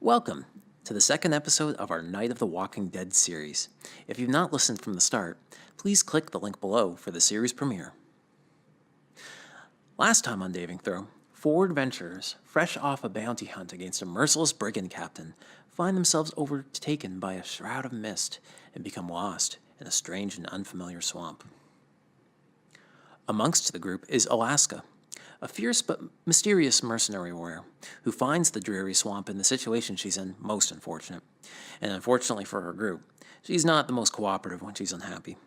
Welcome to the second episode of our Night of the Walking Dead series. If you've not listened from the start, please click the link below for the series premiere. Last time on Daving Throw, four adventurers, fresh off a bounty hunt against a merciless brigand captain, find themselves overtaken by a shroud of mist and become lost in a strange and unfamiliar swamp. Amongst the group is Alaska, a fierce but mysterious mercenary warrior who finds the dreary swamp and the situation she's in most unfortunate. And unfortunately for her group, she's not the most cooperative when she's unhappy.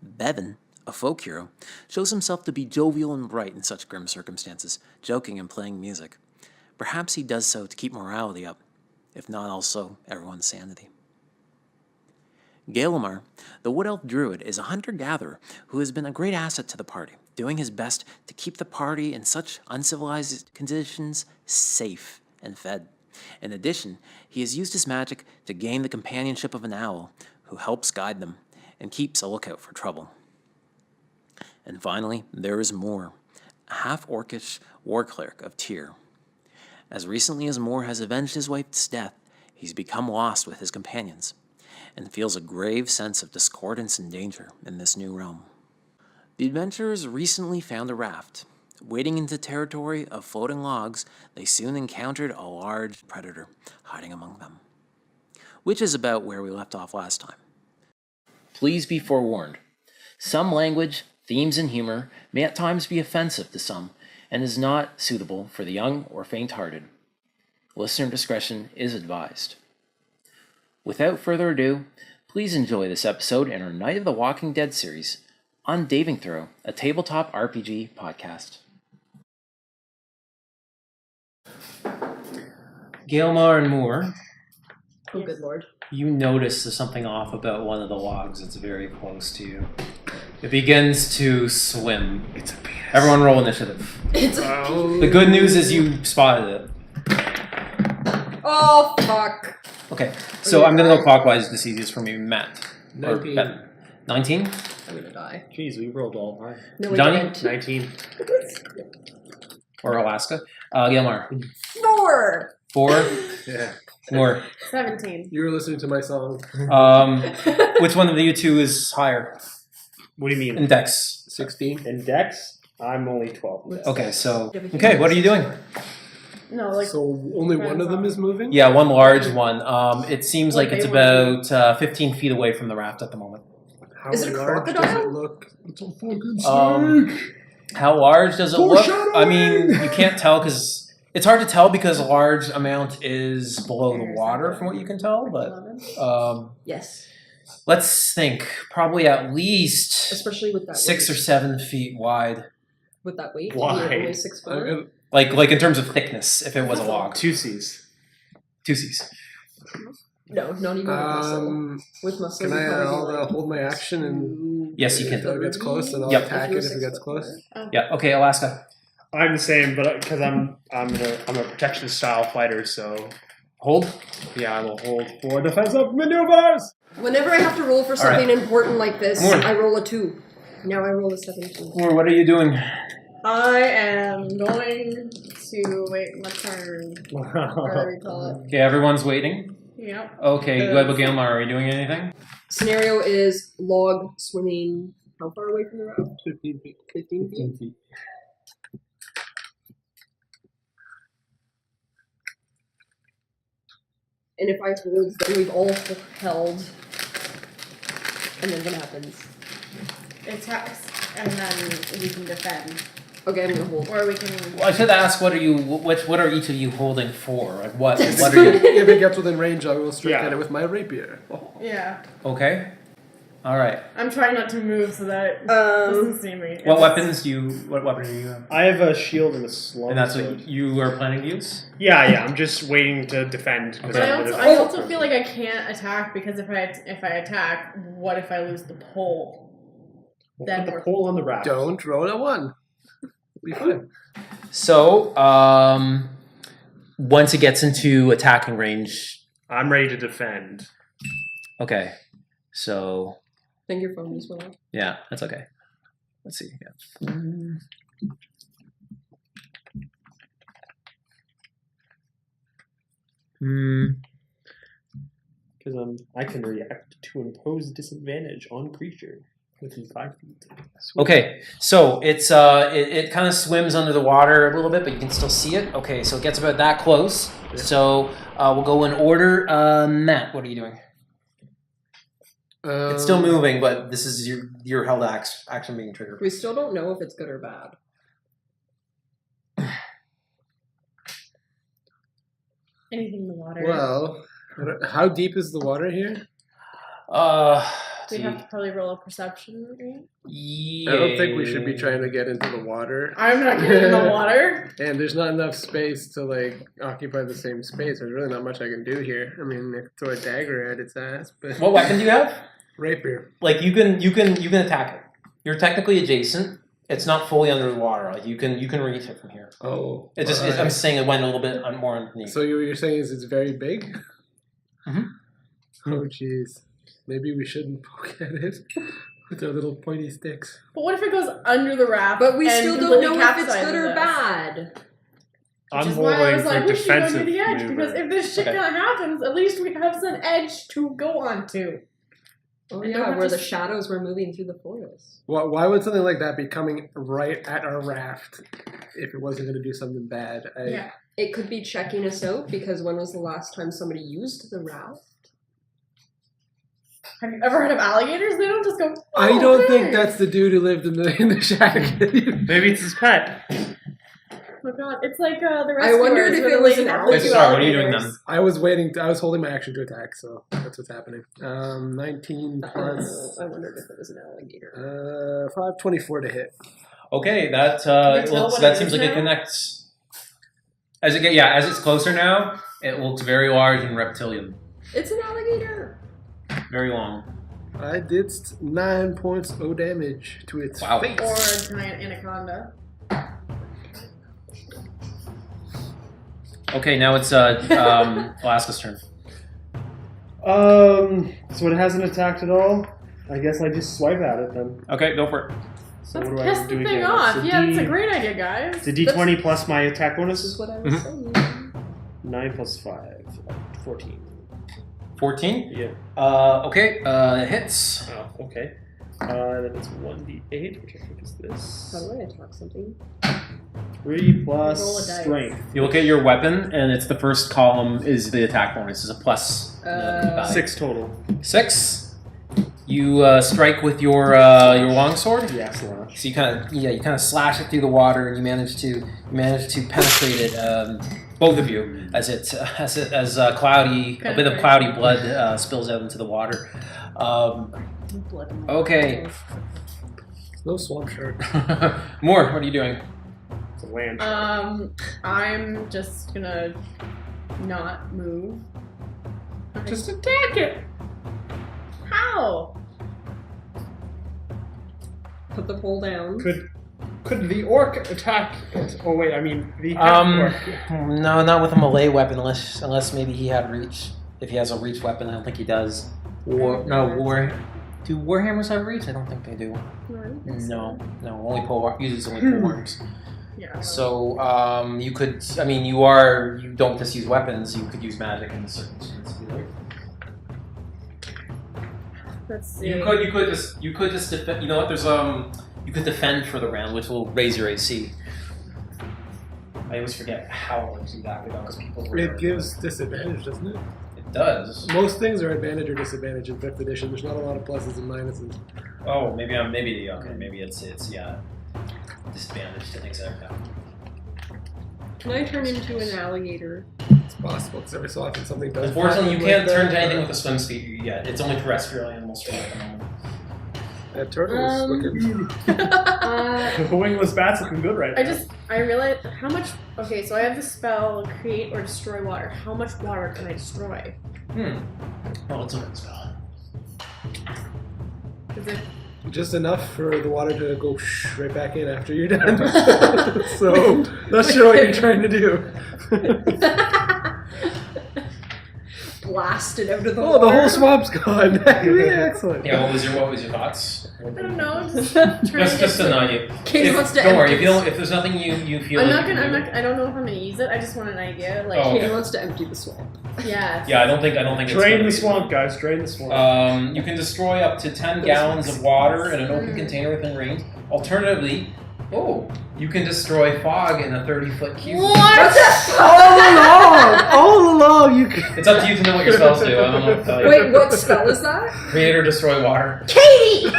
Bevan, a folk hero, shows himself to be jovial and bright in such grim circumstances, joking and playing music. Perhaps he does so to keep morality up, if not also everyone's sanity. Galamar, the Wood Elf Druid, is a hunter-gatherer who has been a great asset to the party, doing his best to keep the party in such uncivilized conditions safe and fed. In addition, he has used his magic to gain the companionship of an owl who helps guide them and keeps a lookout for trouble. And finally, there is Moore, a half-orcish war cleric of Tyr. As recently as Moore has avenged his wife's death, he's become lost with his companions and feels a grave sense of discordance and danger in this new realm. The adventurers recently found a raft. Wading into territory of floating logs, they soon encountered a large predator hiding among them, which is about where we left off last time. Please be forewarned. Some language, themes, and humor may at times be offensive to some and is not suitable for the young or faint-hearted. Listener discretion is advised. Without further ado, please enjoy this episode in our Night of the Walking Dead series on Daving Throw, a tabletop RPG podcast. Galamar and Moore. Oh, good lord. You notice there's something off about one of the logs that's very close to you. It begins to swim. It's a penis. Everyone roll initiative. It's The good news is you spotted it. Oh, fuck. Okay, so I'm going to go clockwise. This is easiest for me. Matt. 19. 19? I'm gonna die. Jeez, we rolled all high. No, we Johnny? didn't. 19. Or Alaska? Gilmar. 4! 4? Yeah. More. 17. You were listening to my song. Which one of you two is higher? What do you mean? In Dex. 16. In Dex, I'm only 12. Okay, so... Okay, what are you doing? No, like... So only one of them is moving? Yeah, one large one. It seems like What it's they want about 15 feet away from the raft at the moment. How Is it a large does crocodile? it look? It's a fucking snake! How large does it look? Foreshadowing! I mean, you can't tell because... It's hard to tell because a large amount is below the water from what you can tell, but... Yes. Let's think. Probably at least Especially with that 6 or weight. 7 feet wide. With that weight. Why? Yeah, only 6 foot. Like in terms of thickness, if it was a log. 2 C's. 2 Cs. No, not even with muscle. With muscle, Can you'd I probably be like hold my action and Yes, you if can. it gets close, then I'll Yep. attack you're it if it 6 gets foot. close? Yeah, okay, Alaska. I'm the same, but because I'm a protection style fighter, so Hold. yeah, I will hold for defensive maneuvers. Whenever I have to roll for something important like this, More. I roll a 2. Now I roll a 17. Or what are you doing? I am going to wait my turn. Whatever you call it. Okay, everyone's waiting. Yep. Okay, you have a Gilmar. Are you doing anything? Scenario is log swimming how far away from the raft? 15 feet. 15 feet. And if I hold, then we've all held. And then what happens? Attacks, and then we can defend. Okay, I'm gonna hold. Or we can. Well, I should ask. What are each of you holding for? Like what? What are you? If it gets within range, I will strike Yeah. at it with my rapier. Yeah. Okay. All right. I'm trying not to move so that it Um, doesn't see me. What weapons do you? What weapon do you have? I have a shield and a slow. And that's what you are planning to use. Yeah. I'm just waiting to defend. 'Cause But I'm the I also feel like I can't attack because if I attack, what if I lose the pole? We'll Then put the we're- pole on the raft. Don't roll a 1. Be fine. So, once it gets into attacking range, I'm ready to defend. okay. So, I think your phone just went off. yeah, that's okay. Let's see. Yeah. Because I can react to impose disadvantage on creature within 5 feet. Okay, so it kind of swims under the water a little bit, but you can still see it. Okay, so it gets about that close. So we'll go in order. Matt, what are you doing? It's still moving, but this is your held action being triggered. We still don't know if it's good or bad. Anything in the water. Well, how deep is the water here? We have to probably roll a perception, right? Yeah. I don't think we should be trying to get into the water. I'm not getting in the water. And there's not enough space to like occupy the same space. There's really not much I can do here. I mean, I could throw a dagger at its ass, but What weapon do you have? rapier. Like you can attack it. You're technically adjacent. It's not fully under the water. Like you can reach it from here. Oh, It just I'm saying it went a little bit more underneath. So you're saying is it's very big? Mhm. Oh, jeez. Maybe we shouldn't poke at it with our little pointy sticks. But what if it goes under the raft? But we and still don't know completely if it's good or capsizes us? bad. I'm Which is why I rolling was for like, we should go defensive near the edge, maneuver. because if this shit Okay. kind of happens, at least we have some edge to go onto. Oh And yeah, don't have where to the shadows were moving through the forest. Why would something like that be coming right at our raft if it wasn't going to do something bad? Yeah. It could be checking us out, because when was the last time somebody used the raft? Have you ever heard of alligators? They don't just go. Oh, I don't okay. think that's the dude who lived in the shack. Maybe it's his pet. Oh my god, it's like the I rescuers. wondered if where it the was lady an had alligator. two Sorry, what are you doing alligators. then? I was holding my action to attack, so that's what's happening. 19 plus I wondered if it was an alligator. 524 to hit. Okay, that Can we tell looks, what that it seems is like it now? connects. As it's closer now, it looks very large and reptilian, It's an alligator. very long. I did 9 points of damage to its Wow. face. Or a giant anaconda. Okay, now it's Alaska's turn. So it hasn't attacked at all. I guess I just swipe at it then. Okay, go for it. So Let's what do I piss do the thing again? off. It's a Yeah, D- that's a great idea, guys. It's a D20 plus my attack bonus. This is what I was saying. 9 plus 5. 14. 14. Yeah. Okay. It hits. Oh, okay. Then it's 1d8, which I think is How this. do I attack something? 3 plus Roll a dice. strength. You look at your weapon, and it's the first column is the attack bonus. Is a plus. value. 6 total. 6. You strike with your longsword. Yeah, slash. So you kind of slash it through the water, and you manage to penetrate it. Both of you, as a bit of cloudy blood spills out into the water. Blood in my Okay. eyes. No swamp shark. More. What are you doing? It's a land. I'm just gonna not move. Just attack it. How? Put the pole down. Could the orc attack it? Oh wait, I mean the half-orc. No, not with a melee weapon, unless maybe he had reach. If he has a reach weapon, I don't think he does. Do warhammers have reach? I don't think they do. No, only pole uses only pole arms. Yeah. So you could. I mean, you don't just use weapons. You could use magic in certain circumstances. Let's see. You could just defend. You know what? There's you could defend for the round, which will raise your AC. I always forget how it works exactly though, because people. It gives disadvantage, doesn't it? It does. Most things are advantage or disadvantage in 5th edition. There's not a lot of pluses and minuses. Oh, maybe it's disadvantage to things that are happening. Can I turn into an alligator? It's possible because every so often something does. Unfortunately, you happen can't like turn that. to anything with a swim speed yet. It's only terrestrial animals for at the moment. That turtle is looking. Wingless bats looking good right now. I realized how much. Okay, so I have the spell create or destroy water. How much water can I destroy? Oh, it's a good spell. Is it? Just enough for the water to go right back in after you're done. So, not sure what you're trying to do. blasted out of the Oh, water. the whole swamp's gone. Yeah, excellent. Yeah, what was your thoughts? I don't know. Just trying Just an idea. Katie wants to Don't worry. empty If there's nothing you feel. I'm like not you gonna. can do- I don't know if I'm gonna use it. I just want an idea. Like, Oh, Katie okay. wants to empty the swamp. yeah. Yeah, I don't think it's. Drain gonna the be- swamp, guys. Drain the swamp. You can destroy up to 10 gallons of water in an open container within range. Alternatively, you can destroy fog in a 30-foot cube. What? All along, you can. It's up to you to know what your spells do. I don't know what to tell you. Wait, what spell is that? Create or destroy water. Katie!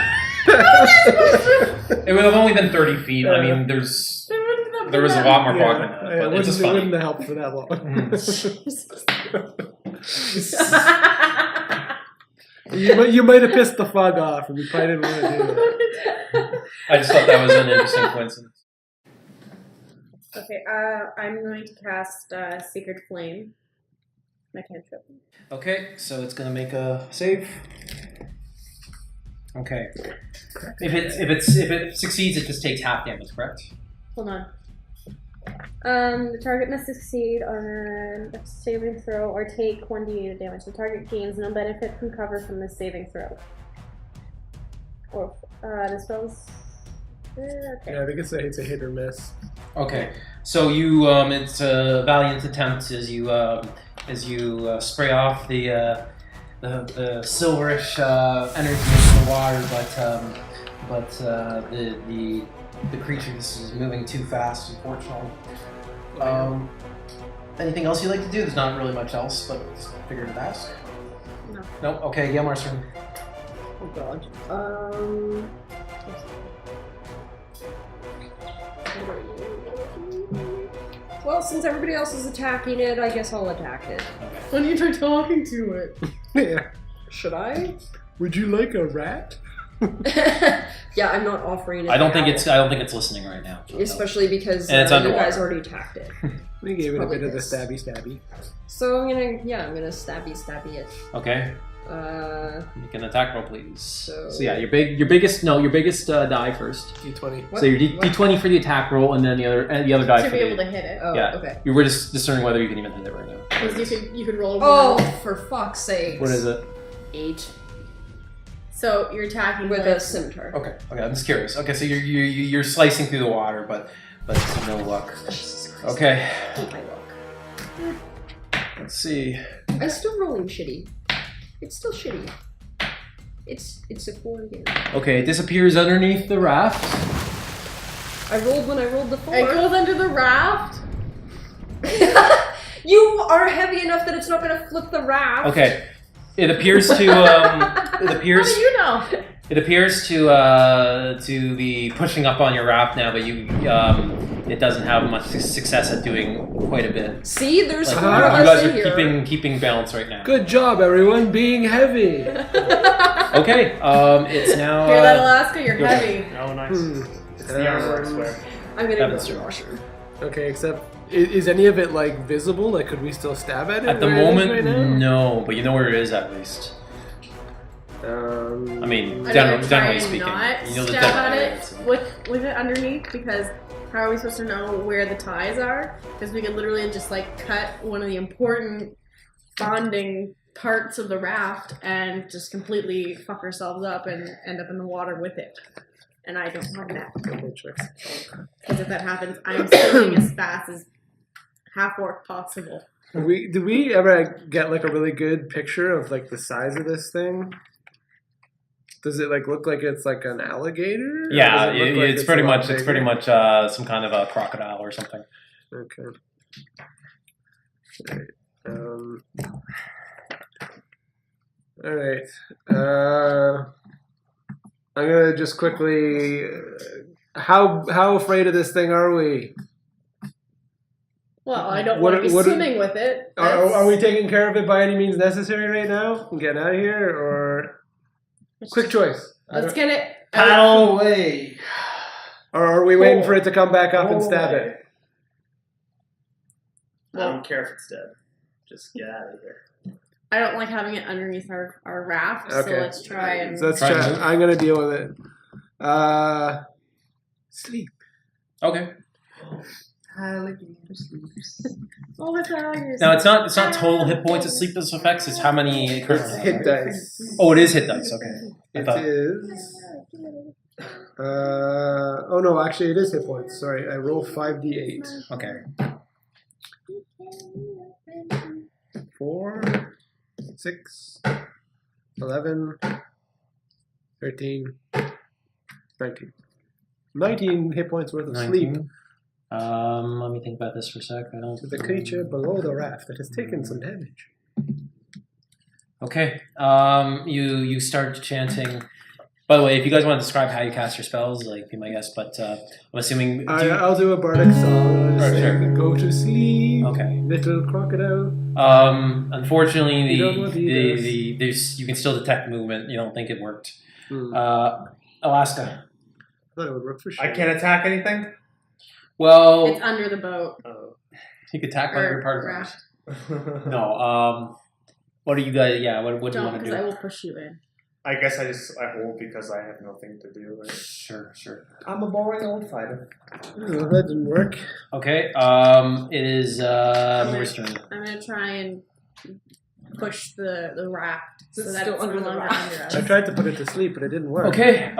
It would have only been 30 feet. I mean, there was a lot more fog than that, but it's just it funny. wouldn't have helped for that long. you might have pissed the fog off, and we probably didn't want to do it. I just thought that was an interesting coincidence. Okay, I'm going to cast Sacred Flame. My cantrip. Okay, so it's gonna make a save. Okay. If it succeeds, it just takes half damage, correct? Hold on. The target must succeed on a saving throw or take 1d8 of damage. The target gains no benefit from cover from this saving throw. Or the spells. Okay. Yeah, I think it's a hit or miss. Okay, so you it's a valiant attempt as you spray off the silverish energy into the water, but the creature is moving too fast, unfortunately. Anything else you'd like to do? There's not really much else, but just figured to ask. No. No. Okay, Gilmar's turn. Oh god. Well, since everybody else is attacking it, I guess I'll attack it. When you try talking to it. Yeah. Should I? Would you like a rat? Yeah, I'm not offering it. I don't think now, it's listening right now. so- especially because And it's you underwater. guys already attacked it. We gave it a Probably bit of the this. stabby. So I'm gonna stabby it. Okay, make an attack roll, please. So yeah, your biggest die first. D20. What? So your What? D20 for the attack roll, and then the other die To for be the. able to hit it. Oh, Yeah. okay. You were just discerning whether you can even hit it right now. Because you could roll a Oh, one. for fuck's sake. What is it? 8 So you're attacking with like, a scimitar. Okay, I'm just curious. Okay, so you're slicing through the water, but no luck. Jesus Christ. Okay, I hate my luck. let's see. I'm still rolling shitty. It's still shitty. It's a 4 again. Okay, it disappears underneath the raft. I rolled when I rolled the 4. It goes under the raft. You are heavy enough that it's not gonna flip the raft. Okay, it appears to How do you know? It appears to be pushing up on your raft now, but it doesn't have much success at doing quite a bit. See, there's Like, 4 you of us guys in are here. keeping balance right now. Good job, everyone, being heavy. Okay, it's now. Hear that, Alaska? You're your heavy. Oh, nice. It's the armor, I swear. I'm gonna That go is to the true. washer. Okay, except is any of it like visible? Like, could we still stab at it? At the where it is moment, right now? no, but you know where it is at least. I mean, I'm generally gonna try and speaking, not you know the stab at general it areas. with it underneath, because how are we supposed to know where the ties are? Because we could literally just like cut one of the important bonding parts of the raft and just completely fuck ourselves up and end up in the water with it. And I don't have that. Because if that happens, I'm swimming as fast as half-orc possible. Did we ever get like a really good picture of like the size of this thing? Does it like look like it's like an alligator? Or Yeah, does it look like it's pretty a lot much bigger? some kind of a crocodile or something. Okay. All right. I'm gonna just quickly. How afraid of this thing are we? Well, I don't What- want to be what- swimming with it. Are we taking care of it by any means necessary right now? And getting out of here, or quick choice? Let's get it out. Paddle away. Or are we waiting for it to come back up and stab it? I don't care if it's dead. Just get out of here. I don't like having it underneath our raft, so Okay. let's try and... So let's Try try. to move. I'm gonna deal with it. Sleep. Okay. Alligator sleeps. Oh, it's alligators. Now it's not total hit points of sleepless effects. It's how many It's currently. hit dice. Oh, it is hit dice. Okay. I It thought- is. Oh no, actually it is hit points. Sorry, I roll 5d8. Okay. 4, 6, 11, 13, 19. 19 hit points worth of 19. sleep Let me think about this for a sec. I don't. to the creature below the raft that has taken some damage. Okay. You start chanting. By the way, if you guys want to describe how you cast your spells, like be my guest. But I'm assuming. I'll do a bardic song. I'll just Right, say, sure. go to sleep, Okay. little crocodile. Unfortunately, You don't want to do there's you can still detect movement. You don't think it worked. Alaska. I thought it would work for sure. I can't attack anything? Well, It's under the boat. you could attack other part of the raft. No. What are you guys? Yeah. What do you Don't, want to because I do? will push you in. I guess I hold because I have nothing to do. Right? Sure. I'm a boring old fighter. Oh, that didn't work. Okay. It is Moore's turn. I'm gonna try and push the raft so It's that still it's under no the longer raft. under us. I tried to put it to sleep, but it didn't work. Okay.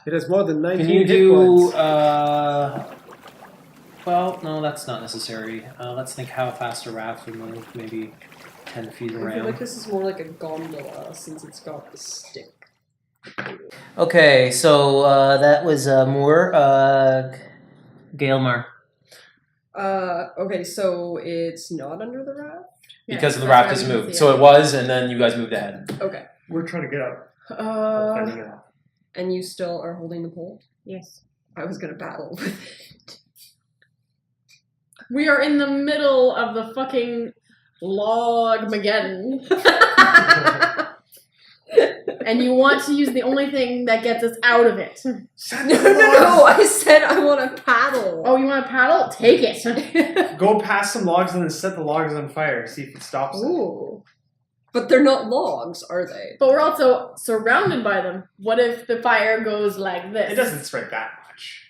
It has more than 19 Can you hit do? points. Well, no, that's not necessary. Let's think how fast a raft would move. Maybe 10 feet I feel around. like this is more like a gondola since it's got the stick. Okay, so that was Moore. Gailmar. Okay, so it's not under the raft? Because Yeah, the that's raft what has I was moved. gonna So it was, and then you guys moved ahead. Okay. We're trying to get up. Uh, Fending it off. and you still are holding the pole? Yes. I was gonna battle with it. We are in the middle of the fucking log-mageddon. And you want to use the only thing that gets us out of it. No, I said I want to paddle. Oh, you want to paddle? Take it. Go past some logs and then set the logs on fire. See if it stops it. Ooh. But they're not logs, are they? But we're also surrounded by them. What if the fire goes like this? It doesn't spread that much.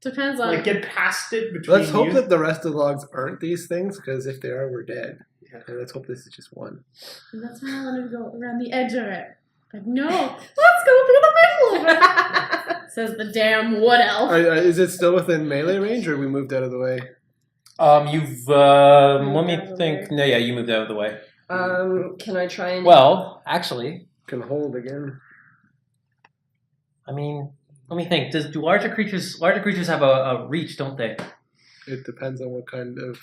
Depends on. Like, get past it between Let's hope you. that the rest of the logs aren't these things, because if they are, we're dead. Yeah. And let's hope this is just one. And that's why I wanted to go around the edge of it. Like, no, let's go through the middle of it. Says the damn wood elf. Is it still within melee range, or we moved out of the way? You've let me think. No, yeah, you moved out of the way. Can I try and... Well, actually, Can hold again. I mean, let me think. Do larger creatures have a reach, don't they? It depends on what kind of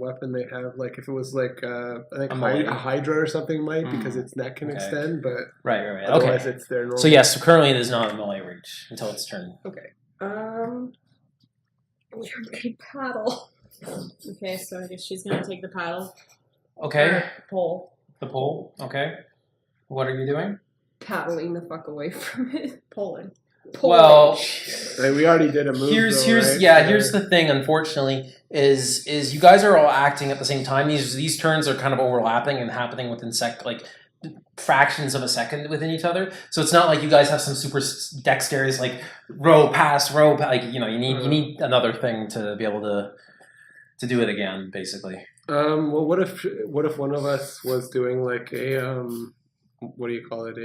weapon they have. Like if it was like I think A melee. a hydra or something might, because its neck can Okay. extend, but Right. otherwise Okay. it's their normal. So yes, so currently it is not a melee reach until its turn. Okay. You paddle. Okay, so I guess she's gonna take the paddle. Okay. Or pole. The pole. Okay. What are you doing? Paddling the fuck away from it. Poling. Well, I mean, we already did a move. here's though, right? here's the thing. Unfortunately, is you guys are all acting at the same time. These turns are kind of overlapping and happening within fractions of a second within each other. So it's not like you guys have some super dexterous like row pass. Like you need another thing to be able to do it again, basically. Well, what if one of us was doing like a what do you call it?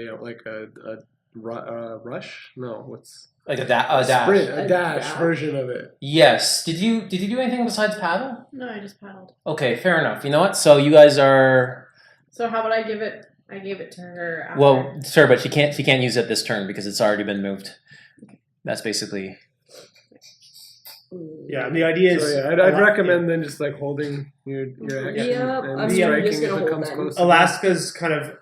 A rush? No, what's Like a dash. sprint, a dash dash. version of it. Yes. Did you do anything besides paddle? No, I just paddled. Okay, fair enough. You know what? So you guys are So how about I give it? I gave it to her. After. well, sure, but she can't use it this turn because it's already been moved. That's basically Yeah, and the idea is... So yeah, I'd recommend then just like holding your action Yeah, and I'm striking just gonna if it hold comes that. close. Alaska's kind of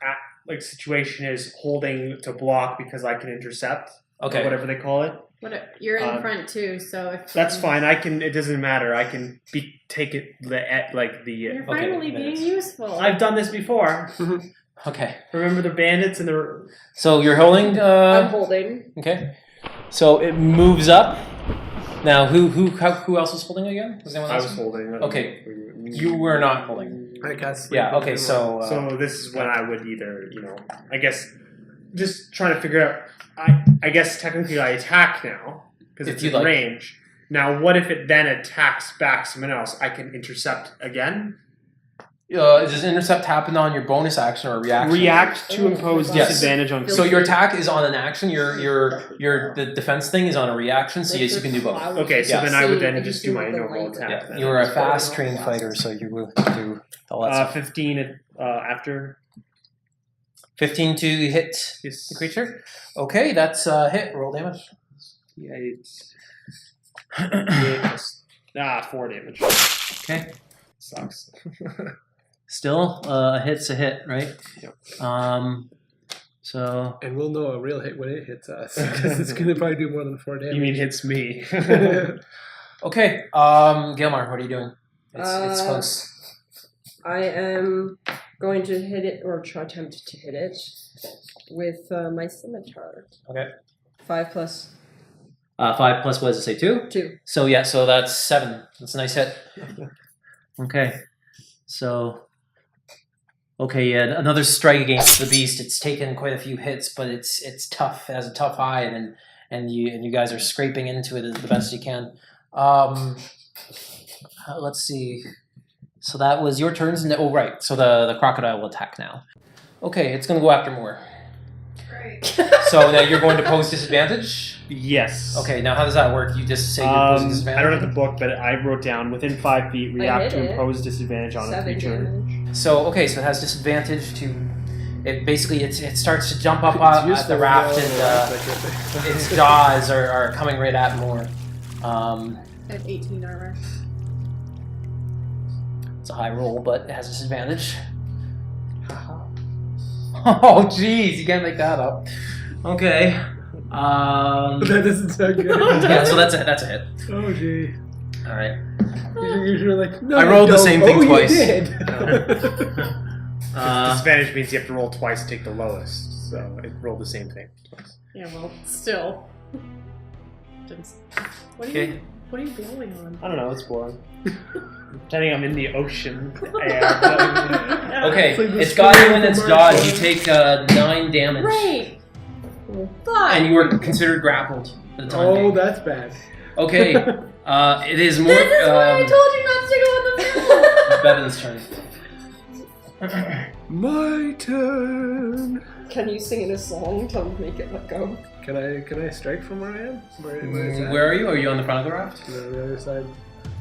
situation is holding to block because I can intercept. okay. Or whatever they call it. You're in front too, so if That's fine. I can. It doesn't matter. I can take it like the. You're Okay, finally being minutes. useful. I've done this before. Okay. Remember the bandits and the. So you're holding. I'm holding. Okay. So it moves up. Now, who else was holding again? Was anyone I else? was holding. Okay. You were not holding. I cast. Yeah. Okay. So. So this is when I would either, I guess, just trying to figure out. I guess technically I attack now because If it's you'd in like. range. Now, what if it then attacks back someone else? I can intercept again? Does intercept happen on your bonus action or reaction? React to impose Yes. disadvantage on. So your attack is on an action. Your the defense thing is on a reaction. So yes, you can do both. Okay, so Yes. then I would then I just just do do my the normal light. attack. Yeah, then. you're a fast trained fighter, so you will do all that stuff. 15 after. 15 to hit Yes. the creature. Okay, that's a hit. Roll damage. Yeah, it's. Yeah, 4 damage. Okay. Sucks. Still, a hit's a hit, right? Yep. So And we'll know a real hit when it hits us, because it's going to probably do more than 4 damage. You mean hits me? okay, Gilmar, what are you doing? It's close. I am going to hit it, or attempt to hit it, with my scimitar. Okay. 5 plus 5 plus what does it say? 2. 2. So yeah, so that's 7. That's a nice hit. Okay, so. Okay, yeah, another strike against the beast. It's taken quite a few hits, but it's tough. It has a tough eye, and you guys are scraping into it the best you can. Let's see. So that was your turns. Oh, right. So the crocodile will attack now. Okay, it's going to go after more. Great. So now you're going to pose disadvantage? Yes. Okay, now how does that work? You just say you're posing disadvantage? I don't have the book, but I wrote down within 5 feet, react hit to it. impose disadvantage on a 7 creature. damage. So, okay, so it has disadvantage to... It basically, it starts to jump up at the raft, and its jaws are coming right at more. I have 18 armor. It's a high roll, but it has disadvantage. Oh, jeez, you can't make that up. Okay. That doesn't sound good. Yeah, so that's a hit. Oh, gee. All right. You're usually like, no, I you rolled the don't. same thing Oh, you twice. did. Disadvantage means you have to roll twice to take the lowest. So it rolled the same thing twice. Yeah, well, still. What are you blowing on? I don't know, it's boring. Pretending I'm in the ocean. Okay, It's like the it's got you in its scream of jaws. Marshall. You take 9 damage. Right! Fuck! And you are considered grappled for the time Oh, being. that's bad. Okay, it is more... This is why I told you not to go on the field! Bevan's turn. My turn. Can you sing in a song to make it let go? Can I strike from where I am? Where is that? Where are you? Are you on the front of the raft? No, the other side.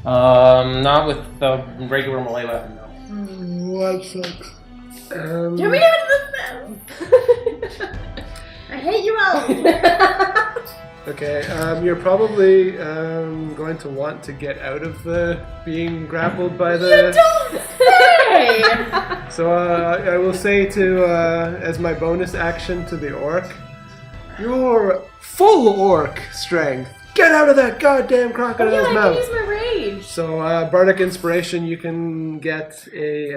Not with the regular melee weapon, no. What sucks? Get me out of this mess! I hate you all! Okay, you're probably going to want to get out of the being grappled by the... You don't say! So I will say to, as my bonus action to the orc, your full orc strength. Get out of that goddamn Oh, crocodile's yeah, I can mouth. use my rage. So Bardic Inspiration, you can get a,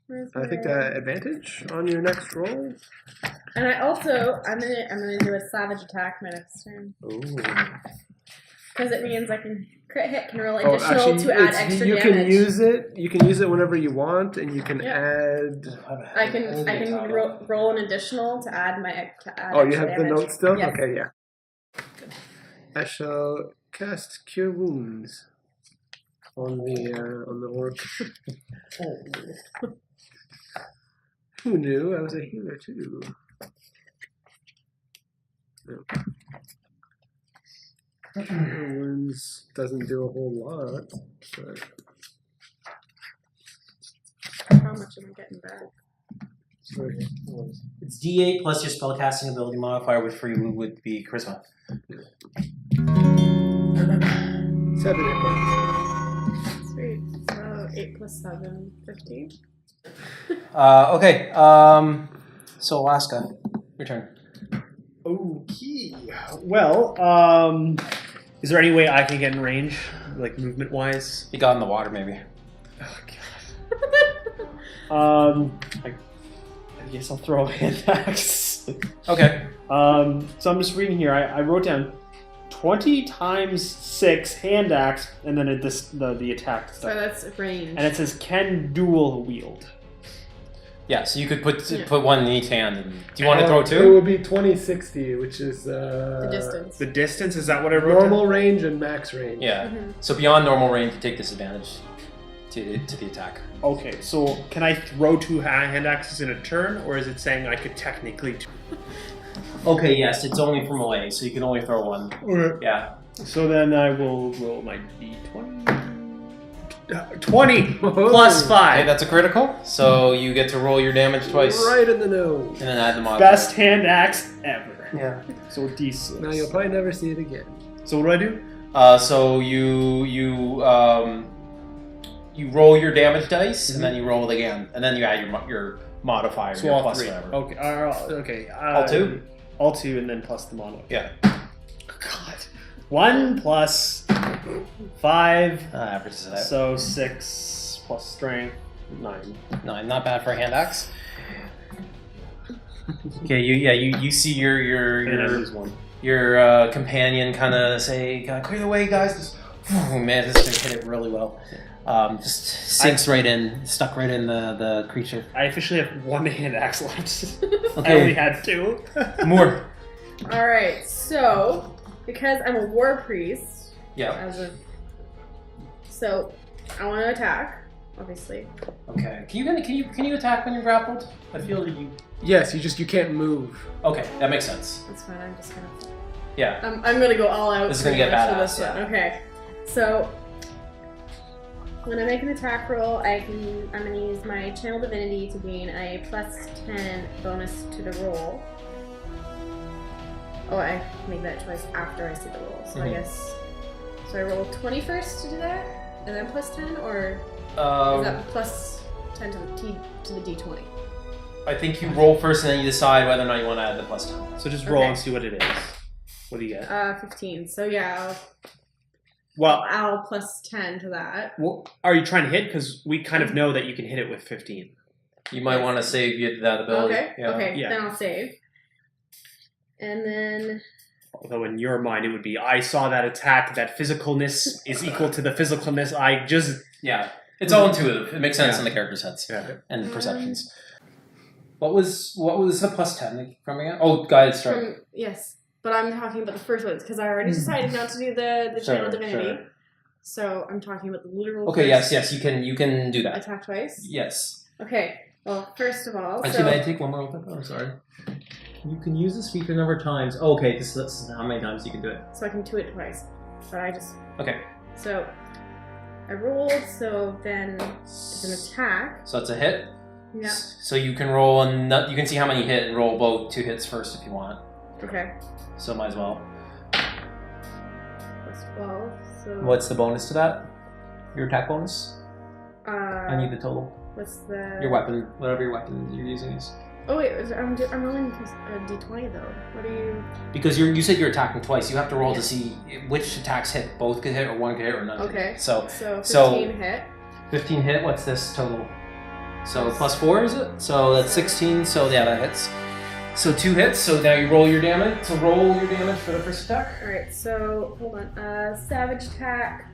Where's I think, my rage? advantage on your next roll. And I also, I'm gonna do a savage attack my next turn. Ooh. Because it means I can crit hit, can roll Oh, additional actually, to add extra you damage. can use it. You can use it whenever you want, and you can Yeah. add. I can roll an additional to add my to add Oh, you extra have the damage. note still. Yes. Okay, yeah. I shall cast Cure Wounds on the orc. Who knew? I was a healer too. No. Cure Wounds doesn't do a whole lot, but How much am I getting back? sorry. It's D8 plus your spellcasting ability modifier, which for you would be Charisma. 7 hit points. Sweet. So 8 plus 7, 15. Okay, so Alaska, your turn. Okay. Well, is there any way I can get in range, like movement wise? You got in the water, maybe. Oh god. I guess I'll throw a hand axe. Okay. So I'm just reading here. I wrote down 20 times 6 hand axe, and then the attack So stuff. that's range. And it says can dual wield. Yeah, so you could put Yeah. put one in each hand. And, do you want to throw It two? would be 20-60, which is The distance. The distance, is that what I wrote? normal range and max range. Yeah. Mhm. So beyond normal range, you take disadvantage to the attack. Okay, so can I throw 2 hand axes in a turn, or is it saying I could technically? Okay, yes, it's only from away, so you can only throw one. Okay. Yeah. So then I will roll my d20. 20 plus Okay, 5. that's a critical. So you get to roll your damage twice, Right in the nose. and then add the modifier. Best hand axe ever. Yeah. So d6. Now you'll probably never see it again. So what do I do? So you roll your damage dice, and then you roll it again, and then you add your modifier, So your all plus 3. whatever. Okay. Okay. All 2? All 2, and then plus the mono. Yeah. God. 1 plus 5. Averages it out. So 6 plus strength 9. 9, not bad for a hand axe. Okay, you see And I lose 1. your companion kind of say, "Clear the way, guys!" This, man, this thing hit it really well. Just sinks right in, stuck right in the creature. I officially have 1 hand axe left. I Okay. only had 2. More. All right. So because I'm a war priest, Yeah. so I want to attack, obviously. Okay. Can you attack when you're grappled? I feel that you. Yes, you can't move. Okay, that makes sense. That's fine. I'm just gonna. Yeah. I'm gonna go all out. This is gonna pretty get much for badass, this one. yeah. Okay. So when I make an attack roll, I'm gonna use my channel divinity to gain a plus 10 bonus to the roll. Oh, I make that choice after I see the roll. So I Mhm. guess. So I roll 20 first to do that, and then plus 10, or is Um, that plus 10 to the d20? I think you roll first, and then you decide whether or not you want to add the plus 10. So just roll Okay. and see what it is. What do you get? 15. So yeah, Well, I'll plus 10 to that. are you trying to hit? Because we kind of know that you can hit it with 15. You might want to save that ability. Okay. Yeah. Okay. Yeah. Then I'll save. And then Although in your mind it would be, I saw that attack, that physicalness is equal to the physicalness I just... Yeah. It's all intuitive. It makes sense Yeah. in the character's heads Yeah. and perceptions. What was the plus 10 from again? Oh, guided strike. yes, but I'm talking about the first ones because I already decided not to do the channel Sure, divinity. sure. So I'm talking about the literal. Okay. first Yes. You can do that. Attack twice. Yes. Okay. Well, first of all, Actually, may I take one more open? Oh, sorry. You can use this feature a number of times. Oh, okay, this is how many times you can do it. so I can do it twice, but I just Okay. so I rolled. So then it's an attack. So that's a hit. Yeah. So you can roll and you can see how many hit and roll both 2 hits first if you want. Okay. So might as well. Plus 12. So. What's the bonus to that? Your attack bonus? Uh, I need the total. What's the? Your weapon, whatever your weapon you're using is. Oh wait, I'm rolling a d20 though. What are you? Because you said you're attacking twice. You have to roll Yeah. to see which attacks hit. Both could hit, or one could hit, or none could Okay. hit. So So 15 hit. 15 hit. What's this total? So plus 4 is it? So that's 16. So yeah, that hits. So 2 hits. So now you roll your damage. So roll your damage for the first attack. All right. So hold on. Savage attack.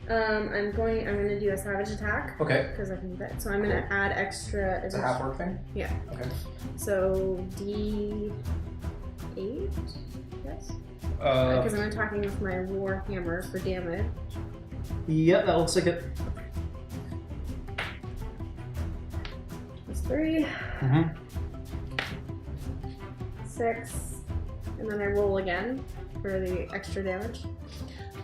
I'm gonna do a savage attack Okay. because I can do that. So I'm gonna add extra. It's a half work thing. Yeah. Okay. So D8. Yes. Because I'm attacking with my war hammer for damage. Yeah, that looks like it. That's 3, Mm-hmm. 6, and then I roll again for the extra damage.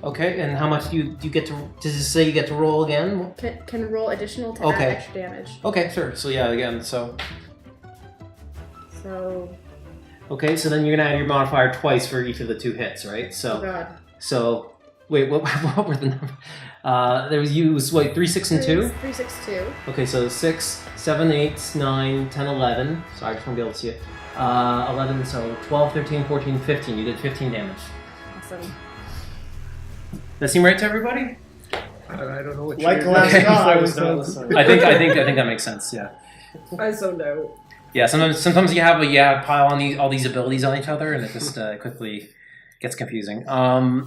Okay, and how much do you get to? Does it say you get to roll again? Can roll additional to Okay. add extra damage. Okay, sure. So yeah, again. So So. okay, so then you're gonna add your modifier twice for each of the 2 hits, right? Oh So god. so wait, what were the numbers? There was 3, 6, and 2. 3, 6, 2. Okay, so 6, 7, 8, 9, 10, 11. Sorry, I just want to be able to see it. 11, so 12, 13, 14, 15. You did 15 damage. Awesome. That seem right to everybody? I don't know what Like you're last Okay. time, I was not listening. I think that makes sense. Yeah. I zoned out. Yeah. Sometimes you have pile on all these abilities on each other, and it just quickly gets confusing.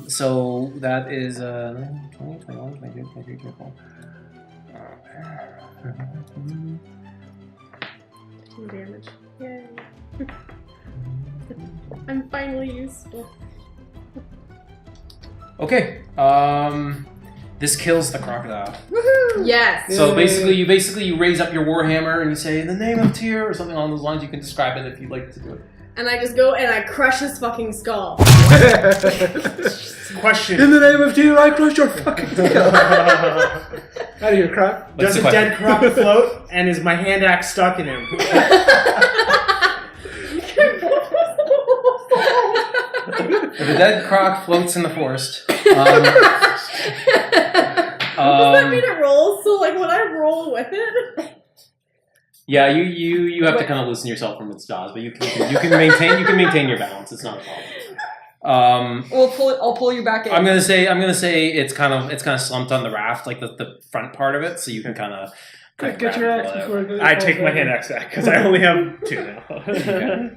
So that is 20, 21, 22, 23, 24. 2 damage. Yay. I'm finally useful. Okay. This kills the crocodile. Yes. So basically, you raise up your warhammer and you say, "In the name of Tyr," or something along those lines. You can describe it if you'd like to do it. And I just go and I crush his fucking skull. Question. In the name of Tyr, I crush your fucking tail. Out of your croc. What's Does the a dead croc float? And is my hand axe stuck in him? If a dead croc floats in the forest. Does that mean it rolls? So like when I roll with it? Yeah, you have to kind of loosen yourself from its jaws, but you can maintain your balance. It's not a problem. I'll pull you back in. I'm gonna say it's kind of slumped on the raft, like the front part of it, so you can kind of Get your axe before it goes. I take my hand axe back because I only have 2 now. Okay.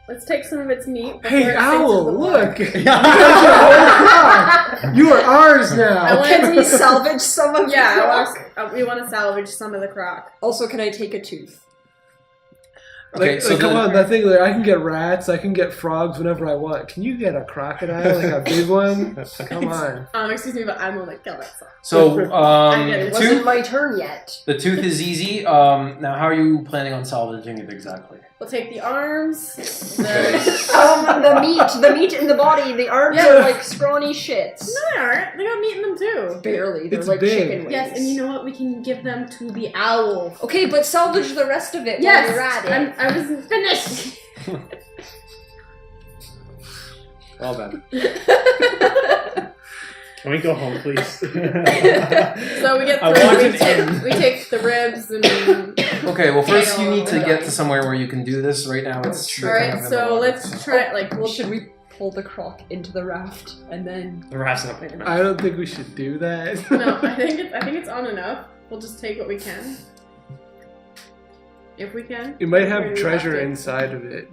Let's take some of its meat. before Hey, it sinks owl! into the Look, water. you got your whole croc. You are ours I now. want Can we salvage some of Yeah, the I croc? want, we want to salvage some of the croc. Also, can I take a tooth? Okay, so come on, that thing. Like, I can get rats. I can get frogs whenever I want. Can you get a crocodile, like a big one? Come on. Excuse me, but I'm gonna kill it. So I get it. It wasn't my turn yet. the tooth is easy. Now, how are you planning on salvaging it exactly? We'll take the arms. The... The meat in the body. The arms Yeah. are like scrawny shits. No, they aren't. They got meat in them too. Barely. They're It's like big. chicken wings. Yes, and you know what? We can give them to the owl. Okay, but salvage the rest of it Yes, while you're at it. I wasn't finished. Well done. Can we go home, please? So we get I want an we end. take the ribs and. Okay, well, first you Tail need to and get body. to somewhere where you can do this. Right now, it's All kind of right, in the so water. let's try. Like, Well, we'll should we pull the croc into the raft and then? The raft's not big enough. I don't think we should do that. No, I think it's on enough. We'll just take what we can. If we can. It might Where have do you treasure have to? inside of it.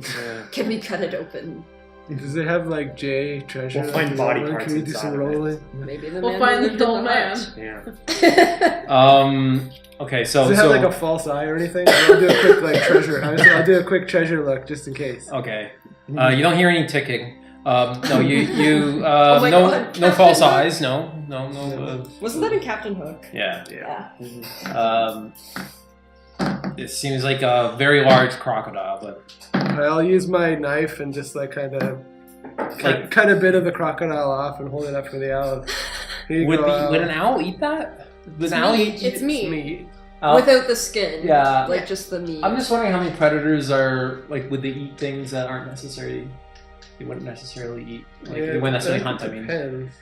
Can we cut it open? Does it have like J treasure? We'll find body parts Can we do inside some of it. rolling? Maybe the We'll man find who the lived in dull man. hut. Yeah. Okay, so Does it have like a false eye or anything? I'll do a quick like treasure. I'll do a quick treasure look just in case. okay. You don't hear any ticking. No, you Oh my no God, no false Captain Hook. eyes. No. Wasn't that in Captain Hook? Yeah. Yeah. It seems like a very large crocodile, but I'll use my knife and just like kind of cut a bit of the crocodile off and hold it up for the owl. Here you would go, owl. an owl eat that? Would an owl eat? It's meat. meat. Without the skin. Yeah. Like just the meat. I'm just wondering how many predators are like. Would they eat things that aren't necessarily? They wouldn't necessarily eat. Like they wouldn't necessarily hunt. I mean, Depends.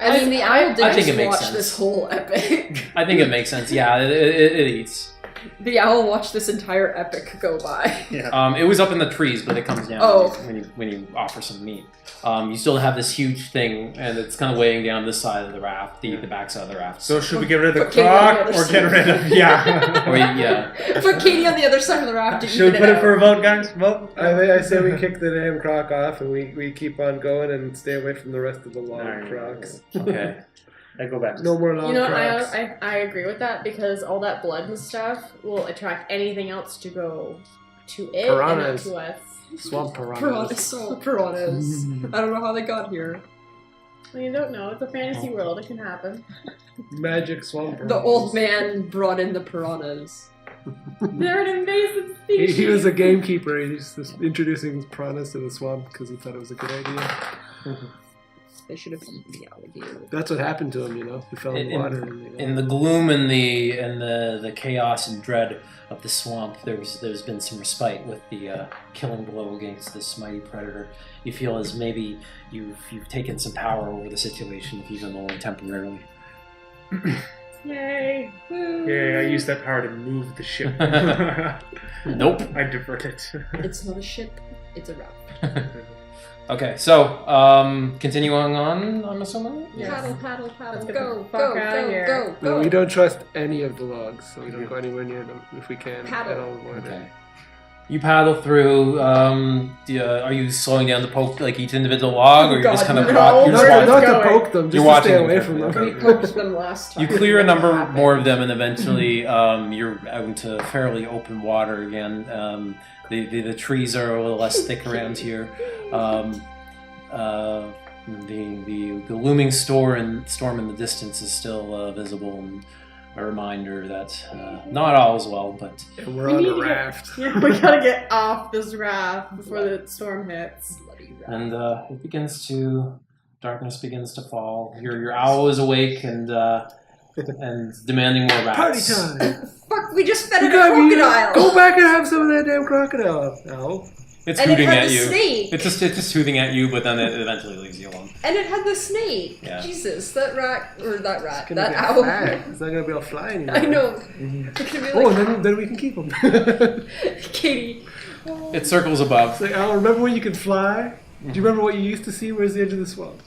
I mean, the owl did I think just it makes watch sense. this whole epic. I think it makes sense. Yeah, it eats. The owl watched this entire epic go by. Yeah. It was up in the trees, but it comes down Oh. when you offer some meat. You still have this huge thing, and it's kind of weighing down this side of the raft, the back side of the raft. So should we get rid of the Put Katie on the croc other or side. get rid of yeah? Or yeah, Put Katie on the other side of the raft to Should we put it for a vote, guys? Vote. I say we kick the damn croc off and we keep on going and stay away from the rest of the long Alright. crocs. okay. I go back. No more long You know, crocs. I agree with that because all that blood and stuff will attract anything else to go to it Piranhas. and not to us. Swamp Piranhas. piranhas. Piranhas. I don't know how they got here. Well, you don't know. It's a fantasy world. It can happen. Magic swamp piranhas. The old man brought in the piranhas. They're an invasive He, species. he was a gamekeeper. He's just introducing piranhas to the swamp because he thought it was a good idea. They should have eaten the alligator. That's what happened to him, you know. He fell in the water. And, In the gloom and the chaos and dread of the swamp, there's been some respite with the killing blow against this mighty predator. You feel as maybe you've taken some power over the situation, if even only temporarily. Yay! Yeah, I used that power to move the ship. Nope. I divert it. It's not a ship, it's a raft. Okay, so continuing on, I'm assuming. Yes. Paddle, paddle, paddle, Let's get go, the fuck go, outta go, here. go, No, go. we don't trust any of the logs, so we don't go anywhere near them if we can. Paddle. At all avoid it. Okay. You paddle through. Are you slowing down to poke like each individual log, or you're just kind of no. you're Not, just Where watching? not to going? poke them, just You're to watching stay them away from carefully, them. We poked them last time. You clear a number Happened. more of them, and eventually you're out into fairly open water again. The trees are a little less thick around here. The looming storm in the distance is still visible, and a reminder that not all is well. But And we're We on need a to get- raft. Yeah, we gotta get off this raft before the storm hits. and darkness begins to fall. Your owl is awake and demanding more Party rats. time! Fuck, we just fed We it a gotta be- crocodile. Go back and have some of that damn crocodile. No. It's And it hooting had at the you. snake. It's just hooting at you, but then it eventually leaves you alone. And it had the snake. Yeah. Jesus, that rat, It's gonna that get owl. fat. It's not gonna be able to fly anymore. I know. It's gonna be Oh, like, and then we can keep them. Katie. It circles above. It's like, oh, remember when you could fly? Do you remember what you used to see? Where's the edge of the swamp?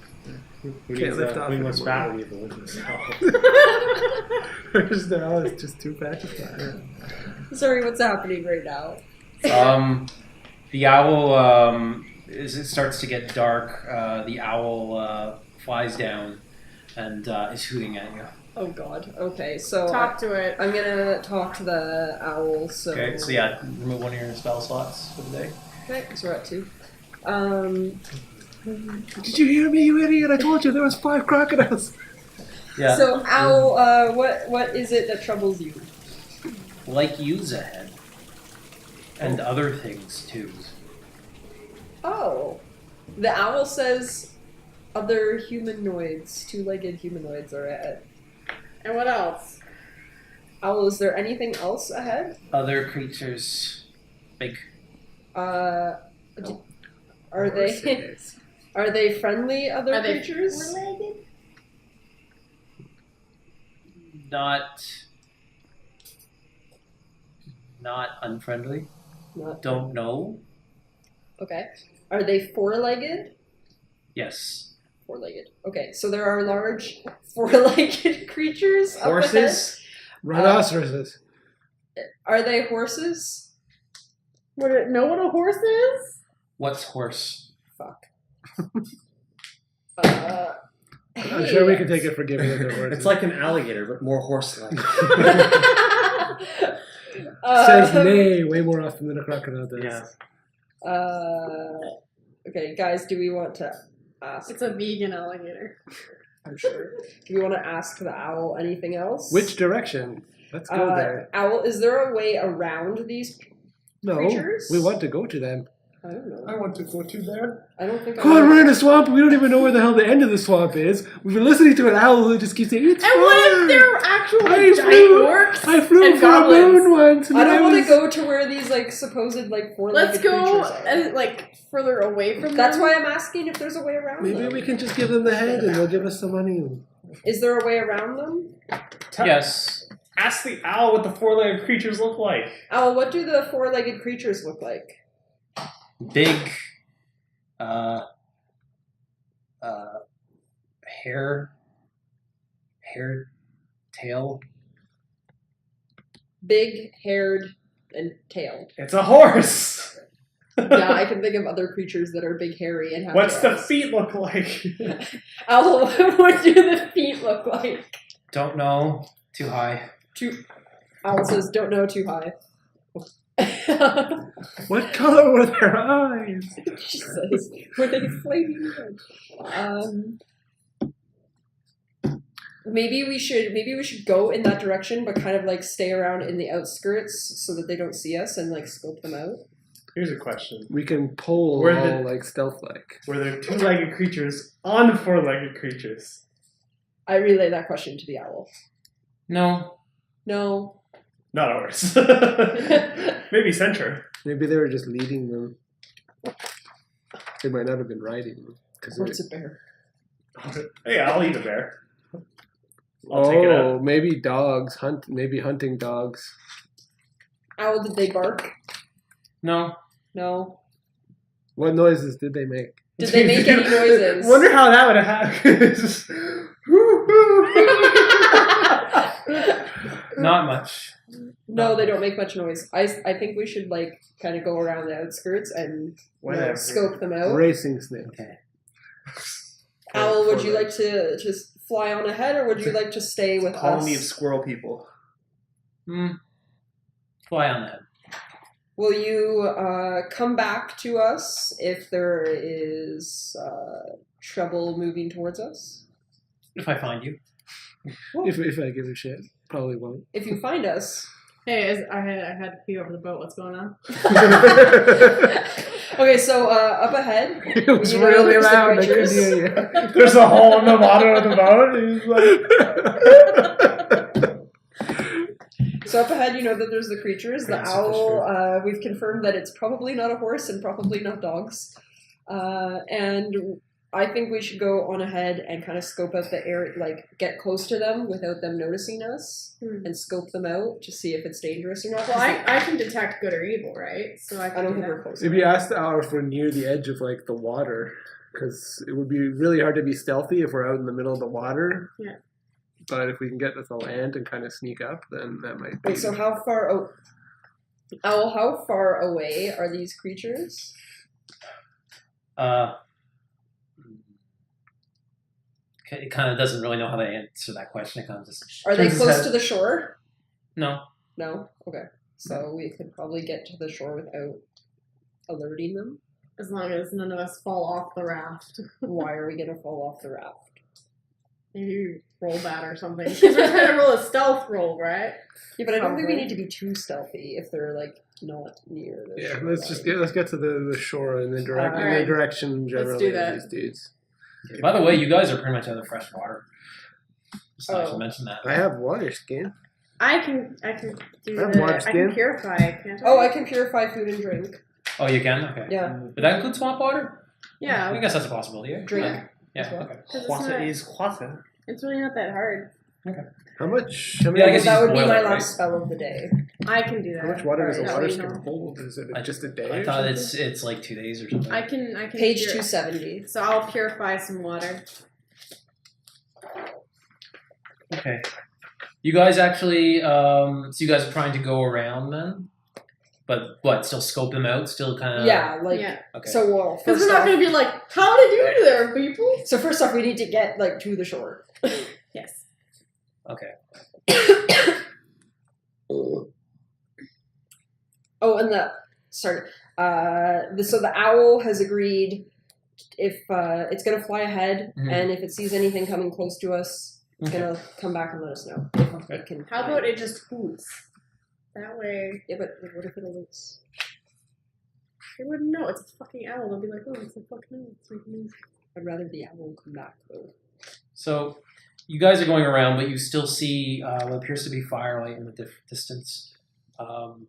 We Can't lift off what's anymore. fat when you have to lift yourself. Where's the owl? It's just too fat to fly. Sorry, what's happening right now? The owl, as it starts to get dark, the owl flies down and is hooting at you. Oh god. Okay, so Talk to it. I'm gonna talk to the owl. So Okay, so yeah, remove one of your spell slots for the day. Okay, so we're at 2. Did you hear me, you idiot? I told you there was 5 crocodiles. Yeah. So owl, what is it that troubles you? Like you's ahead. And other things too. Oh, the owl says other humanoids, 2-legged humanoids are ahead. And what else? Owl, is there anything else ahead? Other creatures. Big. Are course they it is. are they friendly other Are they creatures? related? Not unfriendly. Not Don't know. okay. Are they 4-legged? Yes. 4-legged. Okay, so there are large 4-legged creatures up ahead. Horses? Rhinoceroses. Are they horses? Know what a horse is? What's horse? Fuck. I'm sure we can take it for giving it their words. It's like an alligator, but more horse-like. Says nay way more often than a crocodile does. Yeah. Okay, guys, do we want to ask? It's a vegan alligator. I'm sure. Do we want to ask the owl anything else? Which direction? Let's go there. Owl, is there a way around these? No, creatures? we want to go to them. I don't know. want to go to them. I don't think. Come on, we're in a swamp. We don't even know where the hell the end of the swamp is. We've been listening to an owl who just keeps saying, "It's And fine." what if they're actual I giant flew- orcs I flew and for a moon goblins? once. And I then don't want was- to go to where these like supposed like 4-legged Let's go creatures are. and like further away from That's them. why I'm asking if there's a way around Maybe them. we can just give them the head and they'll give us some money. Is there a way around them? Yes. Ask the owl what the 4-legged creatures look like. Owl, what do the 4-legged creatures look like? Big. Hair, tail. Big, haired, and tail. It's a horse. Yeah, I can think of other creatures that are big, hairy, and have What's the tails. feet look like? Owl, what do the feet look like? Don't know. Too high. Owl says, don't know, too high. What color were their eyes? Jesus, were they flaming red? Maybe we should go in that direction, but kind of like stay around in the outskirts so that they don't see us and like scope them out. Here's a question. We can pull Were all the- like stealth-like. Were there 2-legged creatures on 4-legged creatures? I relay that question to the owl. No. No. Not a horse. Maybe Centaur. Maybe they were just leading them. They might not have been riding them. What's a bear? Hey, I'll eat a bear. I'll take it out. Maybe dogs. Maybe hunting dogs. Owl, did they bark? No. No. What noises did they make? Did they make any noises? Wonder how that would have happened. Not much. No, they don't make much noise. I think we should like kind of go around the outskirts and Whatever. scope them out. Racing snake. Okay. Owl, would For you like- like to just fly on ahead, or would you like to stay with Colony of us? squirrel people. Fly on that. Will you come back to us if there is trouble moving towards us? If I find you. If I give a shit, probably won't. If you find us. Hey, I had to pee over the boat. What's going on? Okay, so up ahead. It was you know really there's the loud. I couldn't creatures. hear you. There's a hole in the bottom of the boat. And he's like, So up ahead, you know that there's the creatures. The That's owl, we've confirmed that it's probably not a horse and probably not dogs. And I think we should go on ahead and kind of scope out the area, like get close to them without them noticing us, and scope them out to see if it's dangerous or not. Well, I can detect good or evil, right? So I I can don't do think we're that. close. Maybe ask the owl if we're near the edge of like the water, because it would be really hard to be stealthy if we're out in the middle of the water. Yeah. But if we can get to the land and kind of sneak up, then that might be. Wait, so how far? Owl, how far away are these creatures? It kind of doesn't really know how to answer that question. It kind of just Are they turns its close head. to the shore? No. No. Okay. So we could probably get to the shore without alerting them. As long as none of us fall off the raft. Why are we gonna fall off the raft? Maybe roll that or something. Because we're trying to roll a stealth roll, right? Yeah, but I don't think we Probably. need to be too stealthy if they're like not near the Yeah, shore let's get to the shore and the in the Alright. direction generally do of that. these dudes. Okay, by the way, you guys are pretty much out of fresh water. Just thought I Oh. should mention that. I have water skin. I can do I have the. large I skin. can purify, can't I? Oh, I can purify food and drink. Oh, you can? Okay. Yeah. But that includes swamp water? I Yeah. guess that's a possibility. Yeah. Drink. Yeah. as well. Okay. 'Cause Water is water. it's really not that hard. How much? How, Yeah, I many, guess that you would be boil my it, right? last spell of the day. I can do that. how much water does a Alright, water that way you skin know. hold? Is it I- just a day? I or thought something? it's like 2 days or something. I can Page pure- 270. So I'll purify some water. Okay. You guys actually, so you guys are trying to go around then? But what, still scope them out? Still kind of... Yeah, like Yeah. Okay. so. Well, Because first we're not off, going to be like, how did you do there, people? so first off, we need to get like to the shore. Yes. Okay. Oh, and so the owl has agreed if it's gonna fly ahead, Mhm. and if it sees anything coming close to us, it's Okay. gonna come back and let us know. If it can. How about it just hoots? That way, Yeah, but what if it eludes? they wouldn't know. It's a fucking owl. They'll be like, oh, it's a fucking owl. It's making noise. I'd rather the owl come back though. So you guys are going around, but you still see what appears to be firelight in the distance on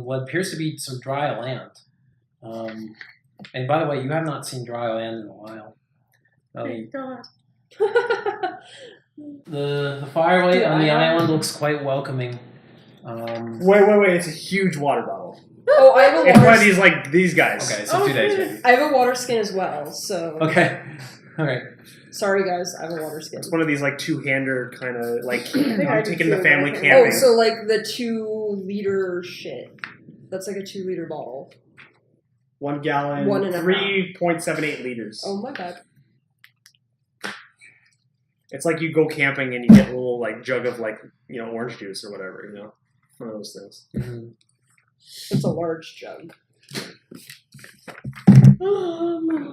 what appears to be some dry land. And by the way, you have not seen dry land in a while. Thank God. The firelight on the I- island looks quite welcoming. Wait. It's a huge water bottle. Oh, I have a It's one of water. these like these guys. Okay, so 2 days. Maybe. I have a water skin as well. So Okay. All right. sorry guys, I have a water skin. It's one of these like two-hander kind of like think I I'm do taking the too, family but I Oh, think- camping. so like the 2-liter shit. That's like a 2-liter bottle. 1 gallon, 1.5. 3.78 liters. Oh my bad. It's like you go camping and you get a little like jug of like orange juice or whatever, one of those things. Mhm. It's a large jug.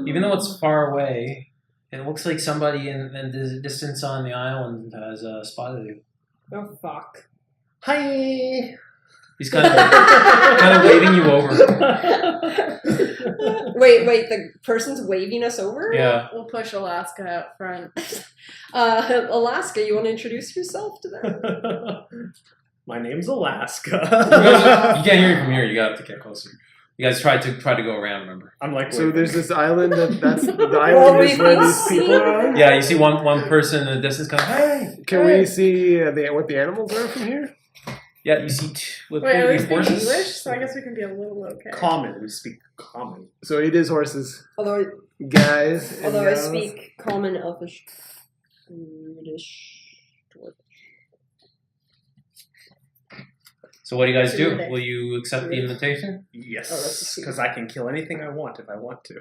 Even though it's far away, it looks like somebody in the distance on the island has spotted you. Oh fuck. Hi. He's kind of waving you over. Wait, the person's waving us over? Yeah. We'll push Alaska out front. Alaska, you want to introduce yourself to them? My name's You Alaska. can't hear it from here. You got to get closer. You guys try to go around. Remember? I'm like, So wait, there's this island that's the Well, island is we've where been these people are. seeing- Yeah. You see one person in the distance going, "Hey!" Can we see what the animals are from here? Yeah. You see what Wait, are they these speaking horses. English? So I guess we can be a little okay. common. We speak common. So it is horses, Although guys. and I gals. speak common, elfish, British, dwarf. So what do you guys do? Sure. Will you accept the invitation? Oh, that's Yes, sweet. because I can kill anything I want if I want to.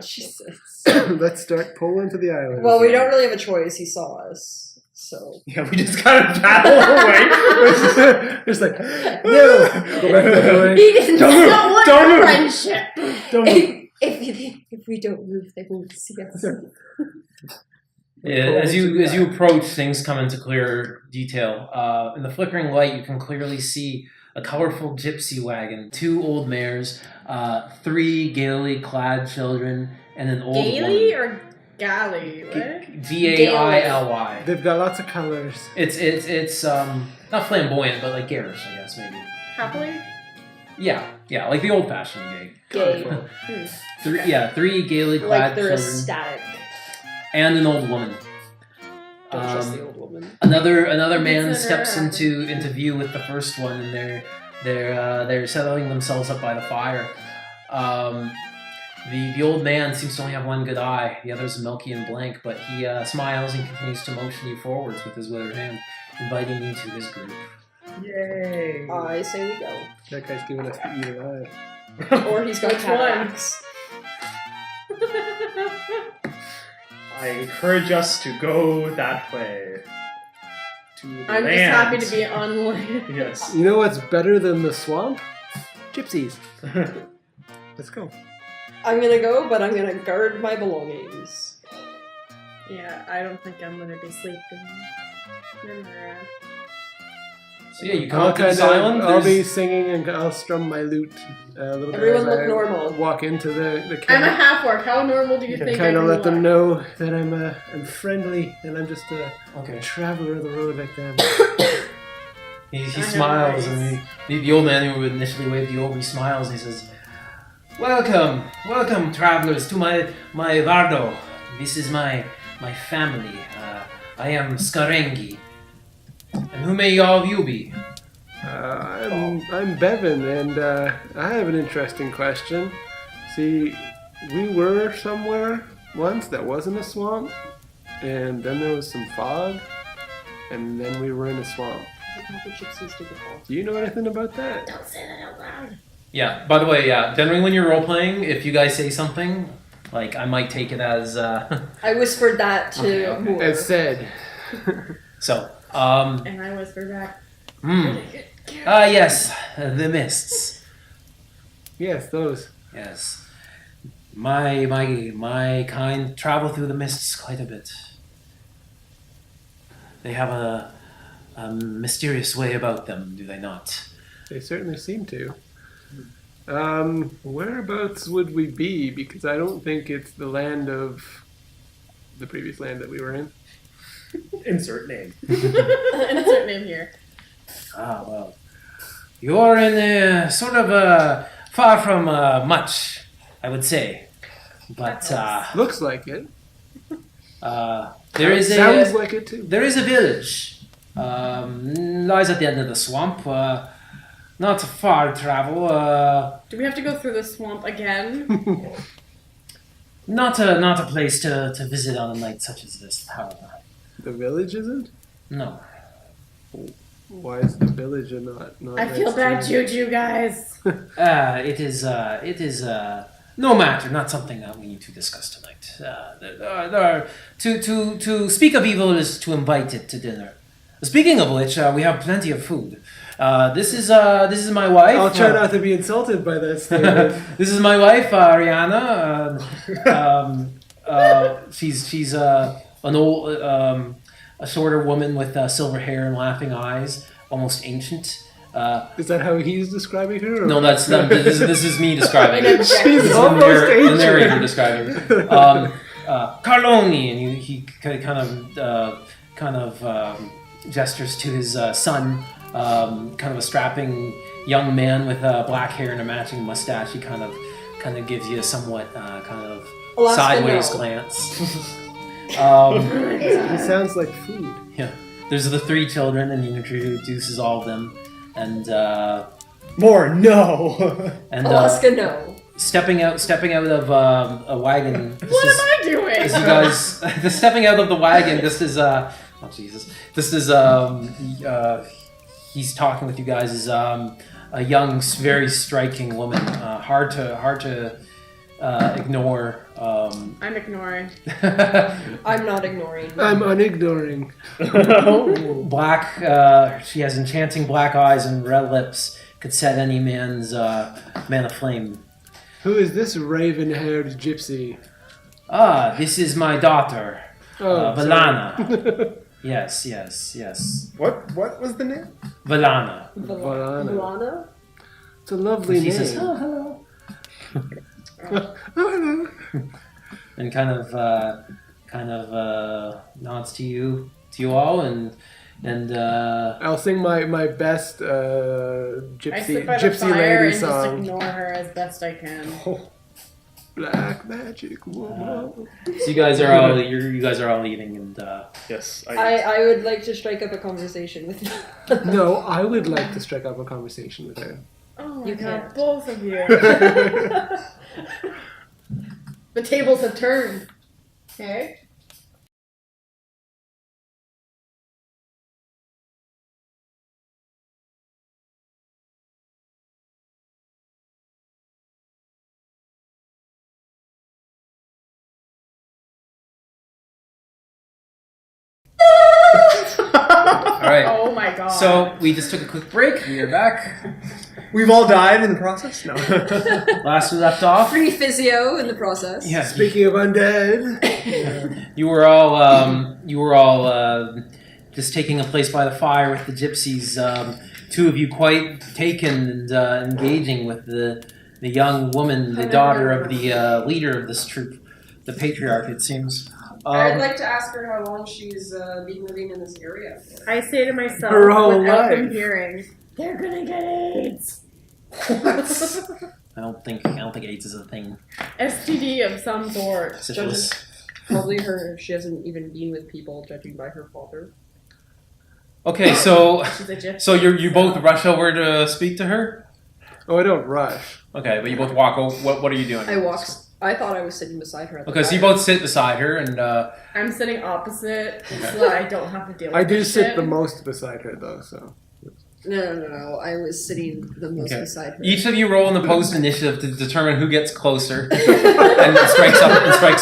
Jesus. Let's start pulling to the island. Well, we don't really have a choice. He saw us, so. Yeah, we just gotta battle away. It's like, no! Go back the other way. He didn't Don't move, want don't our move. friendship. Don't move. If we don't move, they won't see us. Yeah, as you approach, things come into clearer detail. In the flickering light, you can clearly see a colorful gypsy wagon, 2 old mares, 3 gaily clad children, and an old Gaily woman. or galley? What? Gaily. They've got lots of colors. It's not flamboyant, but like garish, I guess maybe. Happily? Yeah, like the old-fashioned gay. Gay. Three gaily clad Like they're children ecstatic. and an old woman. Don't trust the old woman. Another man Consider- steps into view with the first one, and they're settling themselves up by the fire. The old man seems to only have one good eye. The other's milky and blank, but he smiles and continues to motion you forwards with his withered hand, inviting you to his group. Yay! I say we go. That guy's giving us the evil eye. Or he's got Which cataracts. I encourage us to go that way. To the I'm land. just happy to be on land. Yes. You know what's better than the swamp? Gypsies. Let's go. I'm gonna go, but I'm gonna guard my belongings. Yeah, I don't think I'm gonna be sleeping. So yeah, you come up to this island. I'll be there's- singing and I'll strum my lute a little Everyone bit. as look I normal. Walk into the I'm a camp. half-orc. How normal do you think I Kind of can let them look? know that I'm friendly and I'm just a Okay. traveler of the road like them. He I have smiles, eyes. and the old man who initially waved you over, he smiles and he says, "Welcome, travelers, to my Vardo. This is my family. I am Skarengi. And who may all of you be?" I'm Bevan, and I have an interesting question. See, we were somewhere once that wasn't a swamp, and then there was some fog, and then we were in a swamp. The gypsies did the fall. Do you know anything about that? Don't say that out loud. Yeah. By the way, generally when you're role playing, if you guys say something, like I might take it as I whispered that to Okay, okay. Moore. As said. so. And I whisper back. Yes, the mists. Yes, those. Yes. My kind travel through the mists quite a bit. They have a mysterious way about them, do they not? They certainly seem to. Whereabouts would we be? Because I don't think it's the land of the previous land that we were in. Insert name. Insert name here. Ah, well. You're in sort of far from much, I would say. But Looks like it. there is Sounds like it too. there is a village. Lies at the end of the swamp. Not far travel. Do we have to go through the swamp again? Not a place to visit on a night such as this, however. The village isn't? No. Why is the village not I feel next bad to- juju, guys. It is no matter, not something that we need to discuss tonight. There are to speak of evil is to invite it to dinner. Speaking of which, we have plenty of food. This is my wife. I'll try not to be insulted by that statement. This is my wife, Ariana. She's an old, a shorter woman with silver hair and laughing eyes, almost ancient. Is that how he's describing her? Or? No, this is me describing it. She's This is almost the ancient. narrator describing it. Carloni, and he kind of gestures to his son, kind of a strapping young man with black hair and a matching mustache. He kind of gives you a somewhat kind of Alaska, sideways no. glance. He sounds like food. Yeah, there's the 3 children, and he introduces all of them, and More, no. Alaska, no. stepping out of a wagon. What am I doing? As you guys, stepping out of the wagon. This is oh Jesus. This is he's talking with you guys is a young, very striking woman. Hard to ignore. I'm ignoring. I'm not ignoring. I'm unignoring. Black. She has enchanting black eyes and red lips. Could set any man's man aflame. Who is this raven-haired gypsy? This is my daughter, Valana. sorry. Yes. What was the name? Valana. Valana. Valana? It's a lovely She name. says, "Oh, hello," and kind of nods to you all, and I'll sing my best I gypsy sit by the gypsy fire lady and just song. ignore her as best I can. Black magic woman. so you guys are all leaving, and Yes. I would like to strike up a conversation with No, I would like to strike up a conversation with her. Oh my You god, can't. both of you. The tables have turned. Okay. all right. Oh my god. So we just took a quick break. We are back. We've all died in the process? No. Last we left off. free physio in the process. Yeah, Speaking of undead, you were all just taking a place by the fire with the gypsies. Two of you quite taken and engaging with the young woman, the daughter of the leader of this troop, the patriarch. It seems. I'd like to ask her how long she's been living in this area. I say to myself Her whole without them life. hearing, they're gonna get AIDS. I don't think AIDS is a thing. STD of some sort. Syphilis. Probably she hasn't even been with people, judging by her father. Okay, so She's a gypsy. so you both rush over to speak to her. oh, I don't rush. Okay, but you both walk over. What are you doing? I thought I was sitting beside her at the Okay, so you fire. both sit beside her, and I'm sitting opposite, so that I don't have to deal with I do this sit shit. the most beside her though, so. No. I was sitting the most Okay. beside her. each of you roll an opposed initiative to determine who gets closer, and strikes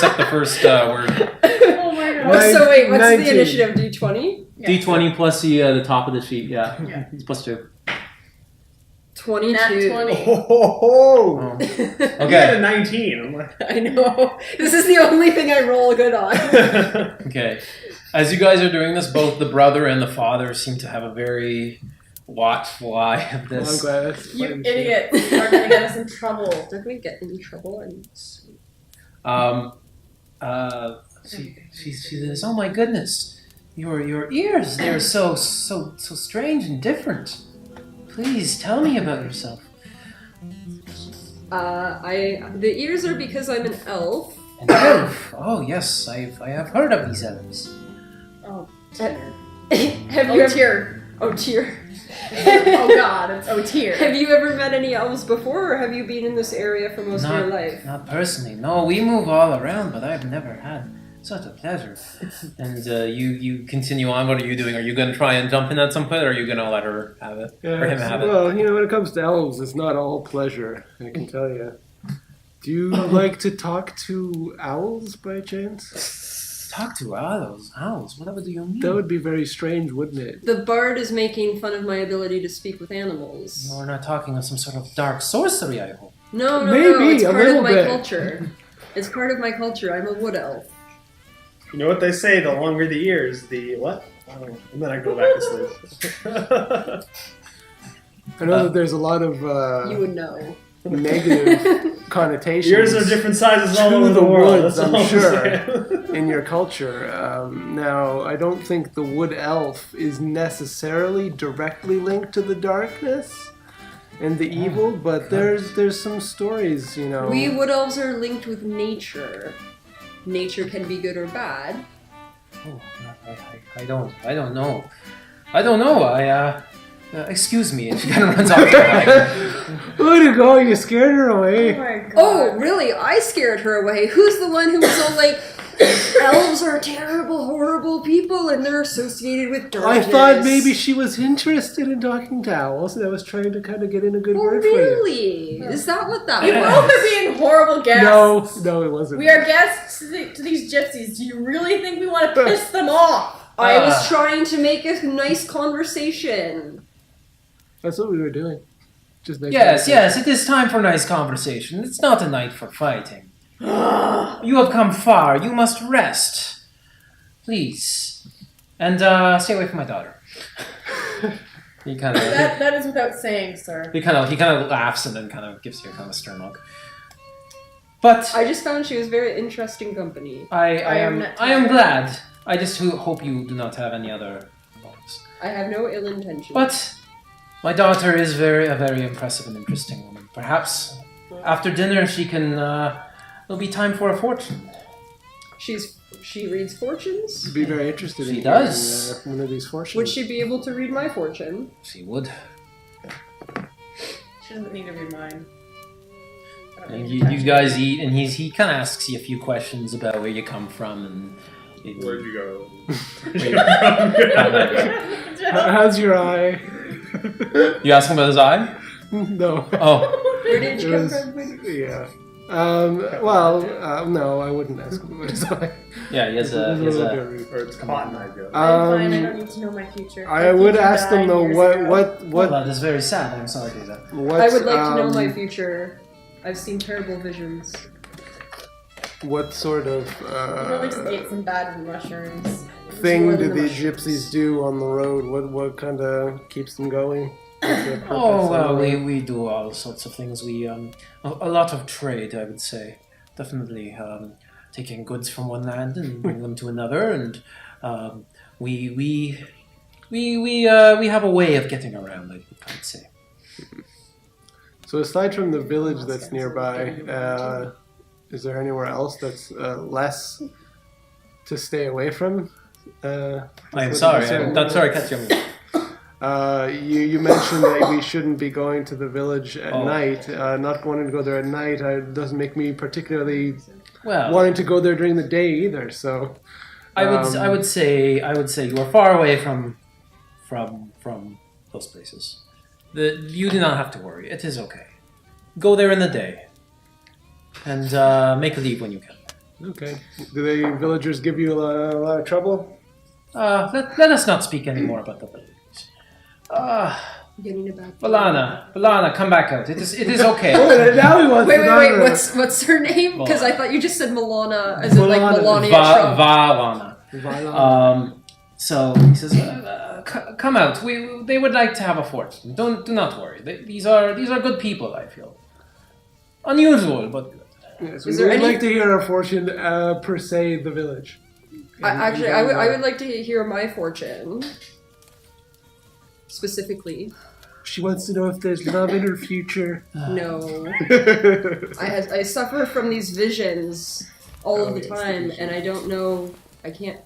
up the first word. Oh my god. Right. So wait, what's 19. the initiative? D20? D20 plus the top of the sheet. Yeah, Yeah. it's plus 2. 22. Nat 20. Oh. He had Okay. a 19. I'm like, I know. This is the only thing I roll good on. Okay. As you guys are doing this, both the brother and the father seem to have a very watchful eye of Well, I'm this. glad that's You fine. idiots are gonna get us in trouble. Did we get in trouble? She says, "Oh my goodness, your ears, they're so strange and different. Please tell me about yourself." The ears are because I'm an elf. An elf. Oh yes, I have heard of these elves. Oh, Have you oh ever? dear. Oh dear. Oh god, it's oh dear. Have you ever met any elves before, or have you been in this area for most of your life? Not personally. No, we move all around, but I've never had such a pleasure. And you continue on. What are you doing? Are you going to try and jump in at some point, or are you going to let her have it? Or him have it? Well, when it comes to elves, it's not all pleasure, I can tell you. Do you like to talk to owls by chance? Talk to owls. Owls. What do you mean? That would be very strange, wouldn't it? The bard is making fun of my ability to speak with animals. We're not talking of some sort of dark sorcery, I hope. No, Maybe, it's a part little of my bit. culture. It's part of my culture. I'm a wood elf. you know what they say, the longer the ears, the what? Oh, and then I go back to sleep. I know that there's a lot of You would know. negative connotations Ears are different sizes all to over the the world. woods, That's all I'm I'm sure, saying. in your culture. Now, I don't think the wood elf is necessarily directly linked to the darkness and the evil, but there's some stories, We wood elves are linked with nature. Nature can be good or bad. Oh, I don't know. I don't know. Excuse me. And she kind of runs off to the back. Way to go, you scared her Oh away. my god. Oh, really? I scared her away. Who's the one who was all like, elves are terrible, horrible people, and they're associated with I darkness. thought maybe she was interested in talking to owls, and I was trying to kind of get in a good Oh, word for you. really? Is that what that You was? both are being horrible guests. No, it wasn't. We are guests to these gypsies. Do you really think we want to piss them off? I was trying to make a nice conversation. That's what we were doing. Just making Yes, it is time for nice conversation. It's not a night for fighting. You have come far. You must rest. Please. And stay away from my daughter. He kind of That is without saying, sir. he kind of laughs and then kind of gives you a kind of stern look. But I just found she was very interesting company. I am am glad. I just hope you do not have any other motives. I have no ill intention. But my daughter is a very impressive and interesting woman. Perhaps after dinner she can. It'll be time for a fortune. She reads fortunes? I'd be very interested in She hearing, does. one of these fortunes. Would she be able to read my fortune? She would. She doesn't need to read mine. I don't And need to you touch guys eat, and he kind of asks you a few questions about where you come from and Where'd you go? it. How's your eye? You ask him about his eye? No. Oh, Where did you It come was- from? Yeah. No, I wouldn't ask him about his eye. yeah. He has a. It's He has little a bit rude. Or it's cotton eye go. I'm fine. I don't need to know my future. I My would future ask them died though. years What ago. well, that is very sad. I'm sorry to hear that. what I would like to know my um, future. I've seen terrible visions. What sort of You probably just ate some bad mushrooms. thing more do than the the gypsies do on the road? What kind of keeps them going? What's their purpose Oh on well, the road? we do all sorts of things. We a lot of trade, I would say. Definitely taking goods from one land and bring them to another, and we have a way of getting around, I would say. So aside from the village that's nearby, is there anywhere else that's less to stay away from? I'm sorry. I'm not sorry, cut you. You mentioned that we shouldn't be going to the village at Oh. night. Not wanting to go there at night doesn't make me particularly Well, wanting to go there during the day either. So I would say you are far away from those places. You do not have to worry. It is okay. Go there in the day, and make a leave when you can. okay. Do the villagers give you a lot of trouble? Let us not speak anymore about the villagers. Getting it back. Balana, come back out. It is okay. Now he wants Wait, to wait, know wait. that. What's her name? Because I Milana. thought you just said Milana, as in like Milana. Melania Trump. Valana. Viola. So he says, "Come out. They would like to have a fortune. Do not worry. These are good people. I feel unusual, but good." Yes, Is we there would any- like to hear our fortune per se the village. I would like to hear my fortune. Specifically. She wants to know if there's love in her future. No. I suffer from these visions all of the time, and I don't know.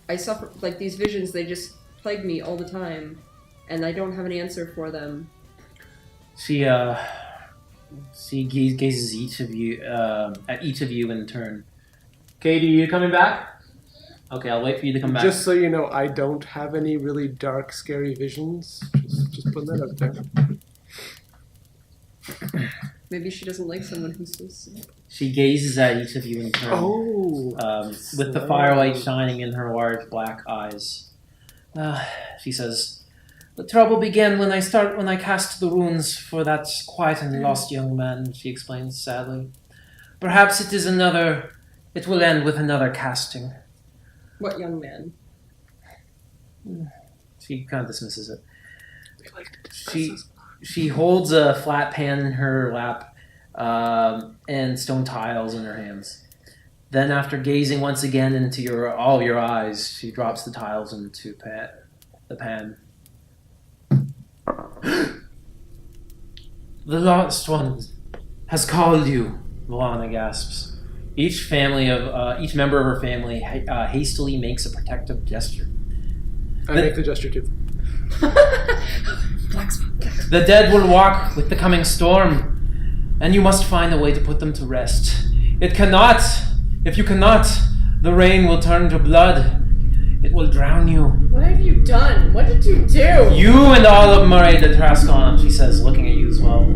I suffer like these visions. They just plague me all the time, and I don't have an answer for them. She gazes at each of you in turn. Katie, you coming back? Okay, I'll wait for you to come back. Just so you know, I don't have any really dark, scary visions. Just putting that out there. Maybe she doesn't like someone who's so sick. She gazes at each of you in turn. Oh. With the firelight shining in her large black eyes. She says, "The trouble began when I cast the runes for that quiet and lost young man," she explains sadly. "Perhaps it will end with another casting." What young man? She kind of dismisses it. She holds a flat pan in her lap and stone tiles in her hands. Then, after gazing once again into all your eyes, she drops the tiles into the pan. "The lost one has called you," Milana gasps. Each member of her family hastily makes a protective gesture. I make the gesture too. "The dead will walk with the coming storm, and you must find a way to put them to rest. If you cannot, The rain will turn to blood. It will drown you. What have you done? What did you do? You and all of Murray de Tarascon, she says, looking at you as well.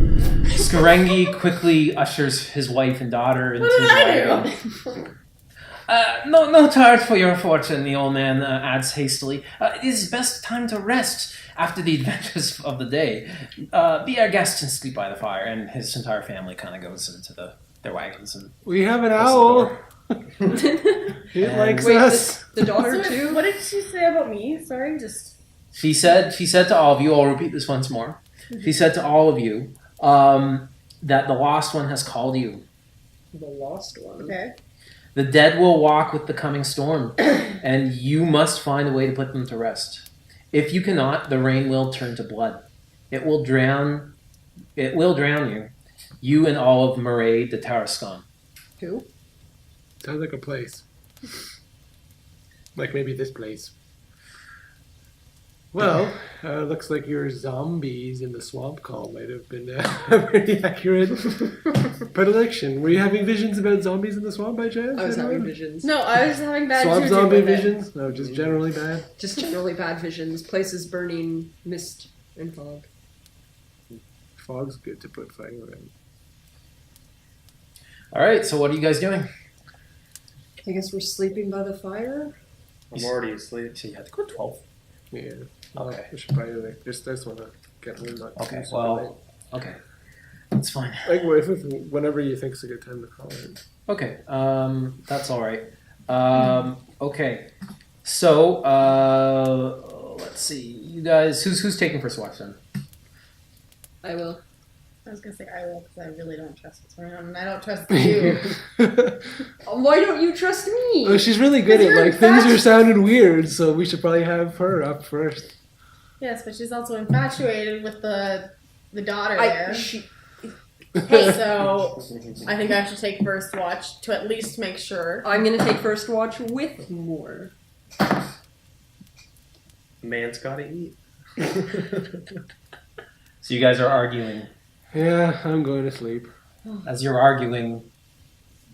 Skarengi quickly ushers his wife and daughter into What did his I wagon. No charge for your fortune, the old man adds hastily. It is best time to rest after the adventures of the day. Be our guest and sleep by the fire. And his entire family kind of goes into their wagons. And We have an closes the owl. door. He likes Wait, us. the daughter So, too? what did she say about me? Sorry, just. She said to all of you, I'll repeat this once more. She said to all of you that the lost one has called you. The lost one. Okay. The dead will walk with the coming storm, and you must find a way to put them to rest. If you cannot, the rain will turn to blood. It will drown you. You and all of Murray de Tarascon. Who? Sounds like a place. Like maybe this place. Well, looks like your zombies in the swamp call might have been a pretty accurate predilection. Were you having visions about zombies in the swamp by chance? I was having anyone? visions. No, I was having bad Swamp juju zombie with it. visions? No, just generally bad. Just generally bad visions. Places burning, mist, and fog. Fog's good to put fire in. All right, so what are you guys doing? I guess we're sleeping by the fire? I'm already asleep. So you had to go 12. Yeah. Okay. We should probably like just this one. Get rid of Okay, well, okay. That's fine. like whenever you think's a good time to call it. Okay, that's all right. Okay, so let's see. You guys, who's taking first watch then? I will. I was gonna say I will because I really don't trust what's going on, and I don't trust you. Why don't you trust me? Oh, she's really good at Because like you're things are fast. sounding weird, so we should probably have her up first. Yes, but she's also infatuated with the daughter there. She, So I think I should take first watch to at least make sure. I'm gonna take first watch with more. Man's gotta eat. So you guys are arguing. Yeah, I'm going to sleep. As you're arguing,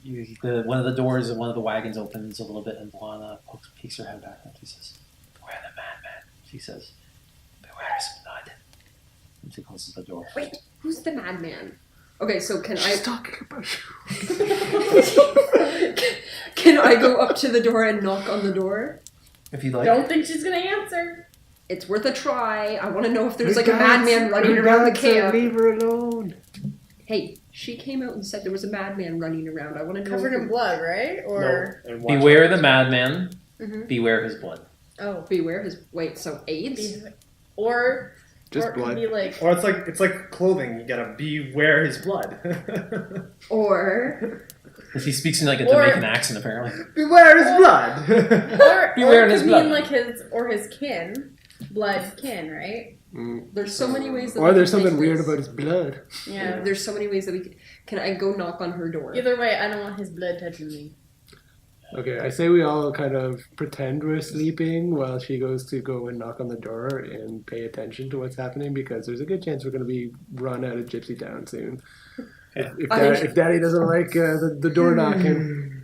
one of the doors of one of the wagons opens a little bit, and Lana peeks her head back and she says, "Beware the madman," she says. "Beware his blood." And she closes the door. Wait, who's the madman? Okay, so can She's talking about you. Can I go up to the door and knock on the door? If you'd like. Don't think she's gonna answer. It's worth a try. I want to know if there's Her like a dad's- madman running her around the dad said, camp. Leave her alone. Hey, she came out and said there was a madman running around. I want to know. Covered in blood, right? Or No, and watch Beware out. the madman. Mhm. Beware his blood. oh, Beware his. Wait, so AIDS? or Just or it could blood. be like Or it's like clothing. You gotta beware his blood. Or And she speaks in like a Or- Jamaican accent, apparently. beware his blood. Beware it his could blood. mean like his kin, blood kin, right? there's so many ways that Or we there's can something make weird this. about his blood. Yeah. There's so many ways that we can I go knock on her door? Either way, I don't want his blood touching me. Okay, I say we all kind of pretend we're sleeping while she goes to go and knock on the door and pay attention to what's happening because there's a good chance we're going to be run out of Gypsy Town soon. If Daddy doesn't like the door knocking,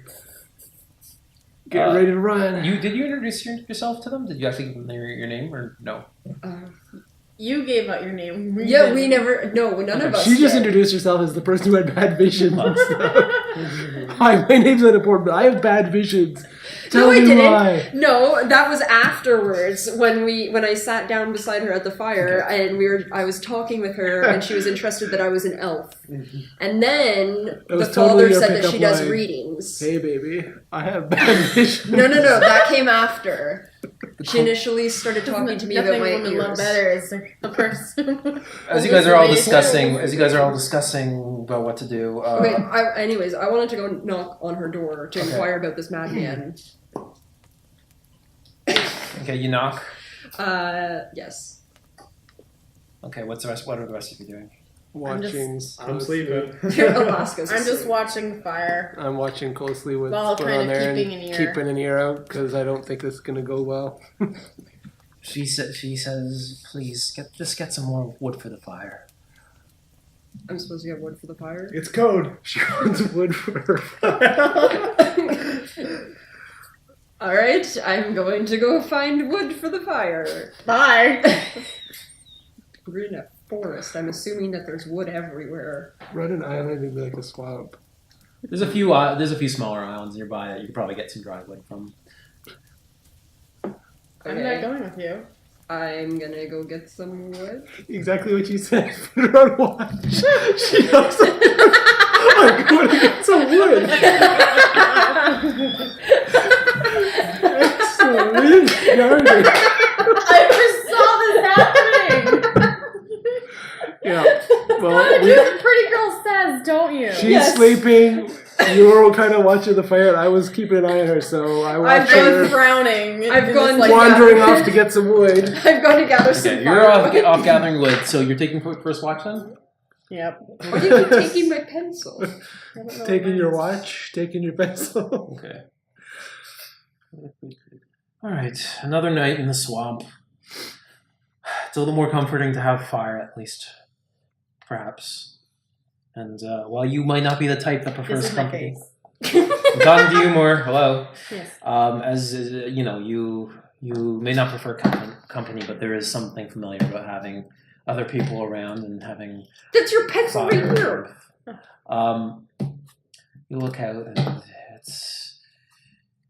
get ready to run. Did you introduce yourself to them? Did you actually give them your name or no? You gave out your name. Yeah, didn't. we never. No, none of us. She just did. introduced herself as the person who had bad visions. Hi, my name's not important, but I have bad visions. Tell No, I me didn't. why. No, that was afterwards when I sat down beside her at the fire and I was talking with her and she was interested that I was an elf. And then That the was father totally your said that pickup she does line. readings. Hey, baby, I have bad visions. No, that came after. She initially started talking to me about Nothing my women love ears. better is a person. As you guys are all discussing about what to do. Okay, anyways, I wanted to go knock on her door to inquire about this madman. Okay, you knock. Yes. Okay, what are the rest of you doing? Watching. I'm sleeping. Alaska's I'm just asleep. watching the fire. I'm watching closely what's While going kind on of there keeping and an ear. keeping an ear out because I don't think this is gonna go well. She says, please just get some more wood for the fire. I'm supposed to get wood for the fire. It's code. She wants wood for her. All right, I'm going to go find wood for the fire. Bye. We're in a forest. I'm assuming that there's wood everywhere. Run an island into like a swamp. There's a few smaller islands nearby that you could probably get some dry wood from. I'm not going with you. I'm gonna go get some wood. Exactly what you said. Put her on watch. She knows. I'm going to get some wood. Excellent. Yarning. I foresaw this happening. Yeah. You Well, do what Pretty Girl says, don't you? she's sleeping. You were kind of watching the fire, and I was keeping an eye on her, so I watched I'm her frowning. I've in gone this, wandering yeah. off to get some wood. I've got to gather some Okay, you're off firewood. gathering wood, so you're taking first watch then? Yep. Why do you keep taking my pencil? I don't know Taking what your mine is. watch, taking your pencil. Okay. Alright, another night in the swamp. It's a little more comforting to have fire, at least. Perhaps. And while you might not be the type that prefers This is my company, face. I'm talking to you more. Hello. Yes. As you know, you may not prefer company, but there is something familiar about having other people around and having That's your pencil right fire. here. You look out and it's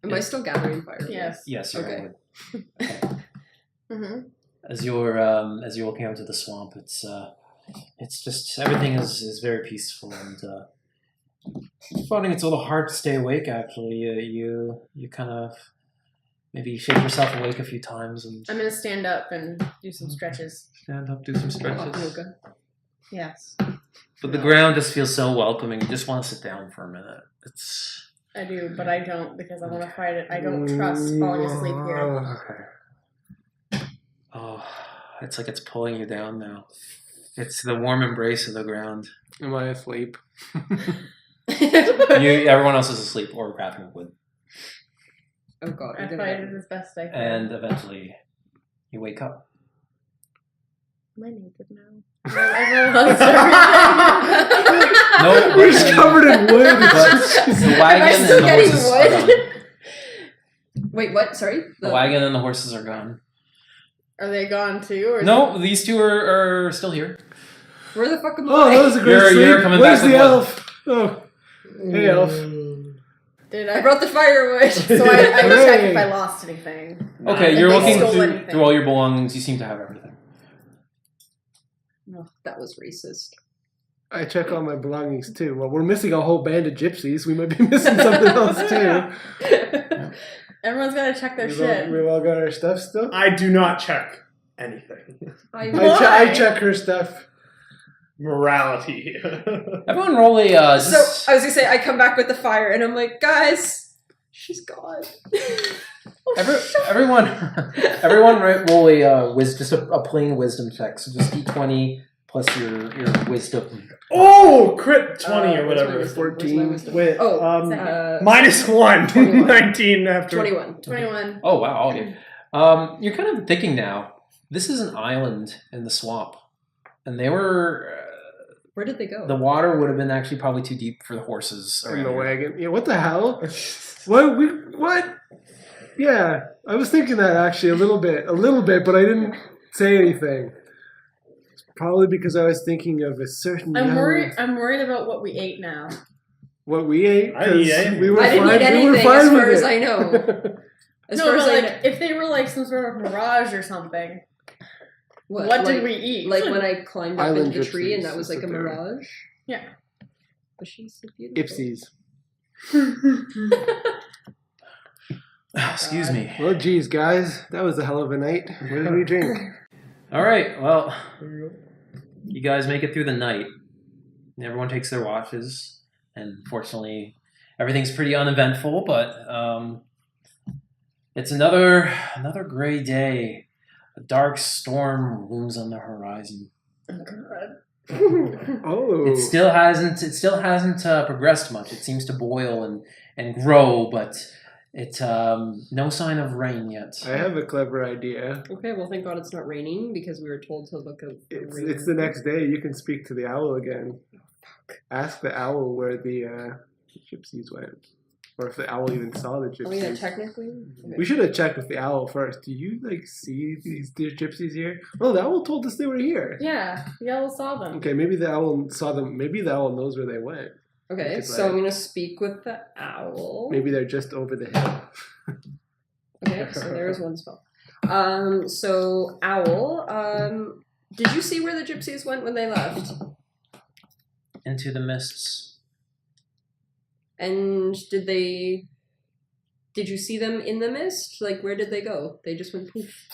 Am I still gathering firewood? Yes. yes. You're Okay. right. Okay. Mm-hmm. As you're looking out to the swamp, it's just everything is very peaceful and finding it's a little hard to stay awake. Actually, you kind of maybe shake yourself awake a few times and I'm gonna stand up and do some stretches. stand up, do some Hot stretches. yoga. Yes. But the ground just feels so welcoming. You just want to sit down for a minute. It's I do, but I don't because I want to fight it. I don't trust falling asleep here. okay. Oh, it's like it's pulling you down now. It's the warm embrace of the ground. Am I asleep? Everyone else is asleep or grabbing wood, Oh god. I I'm fight gonna... it as best I can. and eventually you wake up. Am I naked now? Everyone else is No, We're just covered in wood. But the Am I wagon still and the getting horses are wood? gone. Wait, what? Sorry? The wagon and the horses are gone. Are they gone too? Or No, these two are still here. Where the fuck am I? Oh, that was a great You're sleep. coming Where's back the with elf? Oh, hey elf. Did I I? brought the firewood. So I check Hooray. if I lost anything. Okay, If you're they looking stole anything. through all your belongings. You seem to have everything. No, that was racist. I check all my belongings too. Well, we're missing a whole band of gypsies. We might be missing something else too. Everyone's gotta check their shit. We've all got our stuff still. I do not check anything. I I check her stuff. Morality. Everyone roll a. So I was gonna say I come back with the fire and I'm like, guys, she's gone. Everyone roll a just a plain wisdom check. So just d20 plus your wisdom. Oh, crit 20 or where's my whatever. wisdom? Where's my 14. wisdom? Wait, Second. -1. 21. 19 after. 21. 21. Oh wow! Okay. You're kind of thinking now. This is an island in the swamp, and they were. Where did they go? The water would have been actually probably too deep for the horses. In the around here. wagon. Yeah, what the hell? What? Yeah, I was thinking that actually a little bit, but I didn't say anything. It's probably because I was thinking of a certain. I'm young- worried. I'm worried about what we ate now. What we ate? I didn't eat 'cause anything. we were I didn't fine. eat We were anything fine as with far as it. I know. As No, far as but I like know. if they were like some sort of mirage or something, what did we eat? Like when I climbed up Island into the tree and gypsies that was is like a what they're- mirage. Yeah. But she's so beautiful. Ipsies. Excuse me. Well, geez, guys, that was a hell of a night. What did we drink? All right. Well, you guys make it through the night. Everyone takes their watches, and fortunately, everything's pretty uneventful. But it's another gray day. A dark storm looms on the horizon. Oh, It still hasn't progressed much. It seems to boil and grow, but it's no sign of rain yet. I have a clever idea. Okay, well, thank God it's not raining because we were told to look out for rain. It's the next day. You can speak to the owl again. Ask the owl where the gypsies went. or if the owl even saw the gypsies. Oh yeah, technically. Okay. We should have checked with the owl first. Do you see these gypsies here? Oh, the owl told us they were here. Yeah, the owl saw them. Okay, maybe the owl saw them. Maybe the owl knows where they went. Okay, Because, so I'm gonna speak with the owl. Maybe they're just over the hill. Okay, so there's one spell. So owl, did you see where the gypsies went when they left? Into the mists. And did you see them in the mist? Like, where did they go? They just went poof.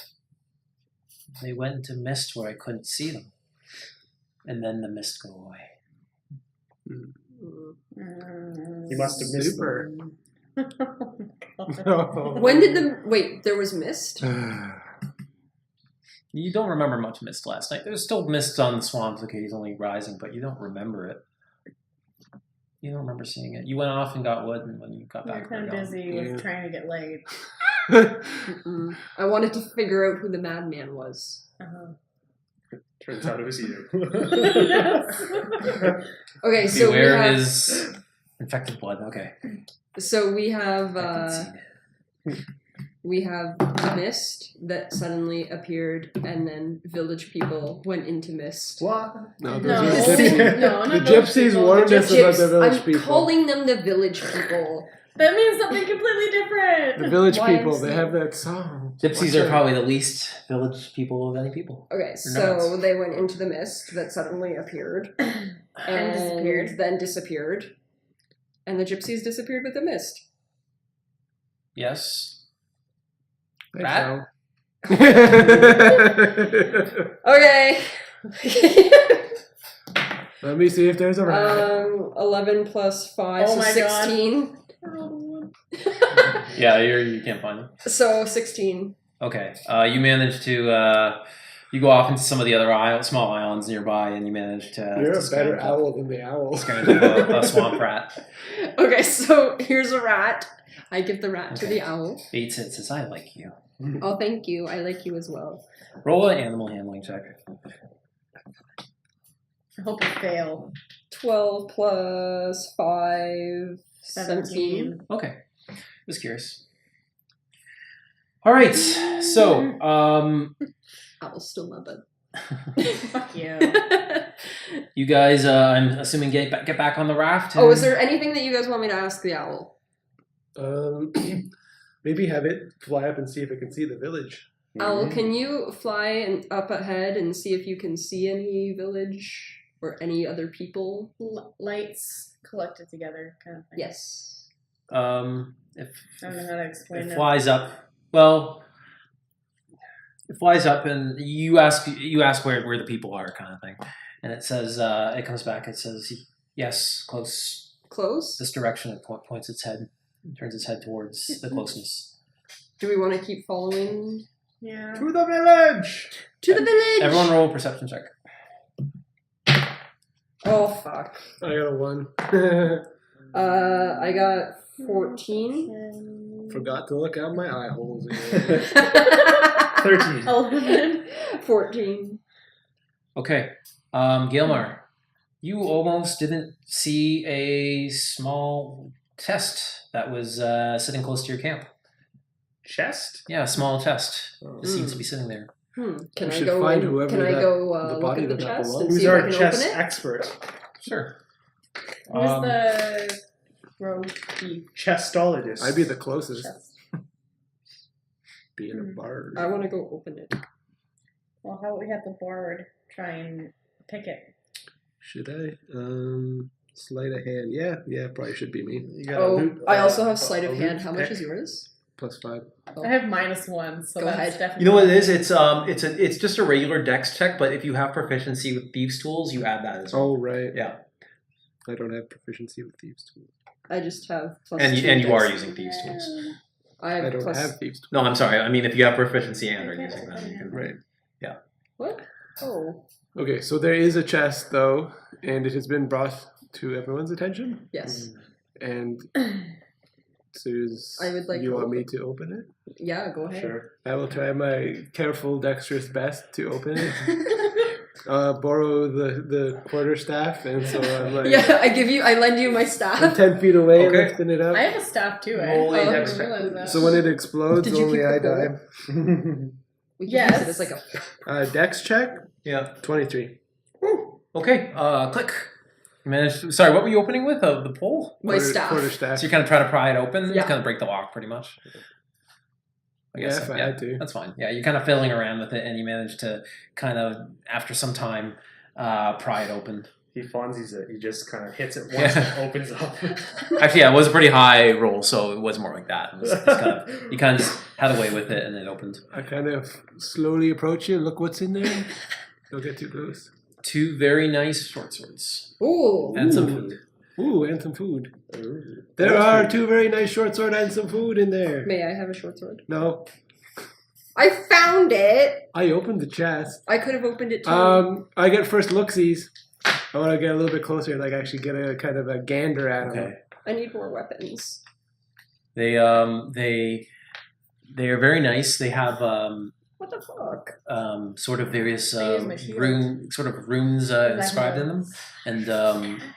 They went into mist where I couldn't see them. And then the mist go away. You must have missed Super. them. When did there was mist? You don't remember much mist last night. There's still mist on the swamps occasionally rising, but you don't remember it. You don't remember seeing it. You went off and got wood, and when you got You're back, kind of gone. busy with trying to get laid. I wanted to figure out who the madman was. Turns out it was you. Okay, so Beware his infected blood. Okay. So we have I can see it. we have the mist that suddenly appeared, and then village people went into mist. What? No, No, those are gypsies. no, The not village gypsies people. warned us about the village I'm people. calling them the village people. That means something completely different. The village Why people, is they it- have that song. Gypsies are probably the least village people of any people. Okay, so they went into the mist that suddenly appeared and disappeared. then disappeared, and the gypsies disappeared with the mist. Yes. Thanks, Rat? Al. Okay. Let me see if there's a rat. 11 plus 5, Oh so my 16. Yeah, you can't find them. So 16. Okay. You manage to you go off into some of the other small islands nearby, and you manage to. You're to a better scramble- owl than the owl. scramble a swamp rat. Okay, so here's a rat. I give the rat to the owl. Eats it. Says, "I like you." Oh, thank you. I like you as well. Roll an animal handling check. I hope you fail. 12 plus 5, 17. Okay. Just curious. All right. So, Owls still love it. Fuck you. you guys, I'm assuming get back on the raft. Oh, is there anything that you guys want me to ask the owl? Maybe have it fly up and see if it can see the village. Owl, can you fly up ahead and see if you can see any village or any other people? Lights collected together, kind of thing. Yes. If I don't know how to explain it that. flies up, well, it flies up, and you ask where the people are, kind of thing, and it says it comes back. It says yes, close. Close? This direction. It points its head, turns its head towards the closeness. Do we want to keep following? Yeah. To the village! To the village! Everyone, roll a perception check. Oh, fuck. I got a 1. I got 14. Forgot to look out my eye holes again. 13. 11. 14. Okay, Gilmar, you almost didn't see a small chest that was sitting close to your camp. Chest? Yeah, a small chest. Oh. It seems to be sitting there. Can We I should go? find whoever can I that- go the look body at the that chest belongs. and Who's see if I our can chest open it? expert? Sure. Who's the rogue thief? Chestologist. I'd be the closest. Chest. Being a bard. I want to go open it. Well, how about we have the board try and pick it? Should I? Sleight of hand. Yeah, probably should be me. You gotta Oh, loot- I also have a sleight of loot hand. How much pick. is yours? +5. I have -1, so Go that's ahead. definitely. You know what it is? It's just a regular dex check, but if you have proficiency with thieves' tools, you add that as well. Oh, right. Yeah, I don't have proficiency with thieves' tools. I just have plus and 2 you are dice. using thieves' tools. I have I don't plus. have thieves' tools. No, I'm sorry. I mean, if you have proficiency and are using them, you can. Right. What? Oh, Okay, so there is a chest, though, and it has been brought to everyone's attention. yes. And so I would like you to want me open- to open it? Yeah, go ahead. Sure. I will try my careful, dexterous best to open it. borrow the quarterstaff, and so I'm like Yeah, I lend you my I'm staff. 10 feet away, Okay. lifting it up. I have a staff too. Roll a I dex didn't check, realize that. So when it explodes, Did you only keep I the die. We can Yes. use it as like a. Dex check, Yeah. 23. Okay. Click. You managed. Sorry, what were you opening with? The pole? My staff. Quarterstaff. So you're kind of trying to pry it open, Yeah. kind of break the lock, pretty much. I Yeah, guess. if I had to. That's fine. Yeah, you're kind of fiddling around with it, and you manage to kind of, after some time, pry it open. He Fonzies it. He just kind of hits it once and it opens up. Actually, yeah, it was a pretty high roll, so it was more like that. It was kind of, you kind of just had a way with it, and it opened. I kind of slowly approach you. Look what's in there. Don't get too close. 2 very nice short swords Ooh. and some food. Ooh, and some food. There are 2 very nice short sword and some food in there. May I have a short sword? No, I found it. I opened the chest. I could have opened it too. I get first looksies. I want to get a little bit closer, like actually get a kind of a gander at them. Okay. I need more weapons. They are very nice. They have What the fuck? sort of various I use my shield. runes inscribed in them, and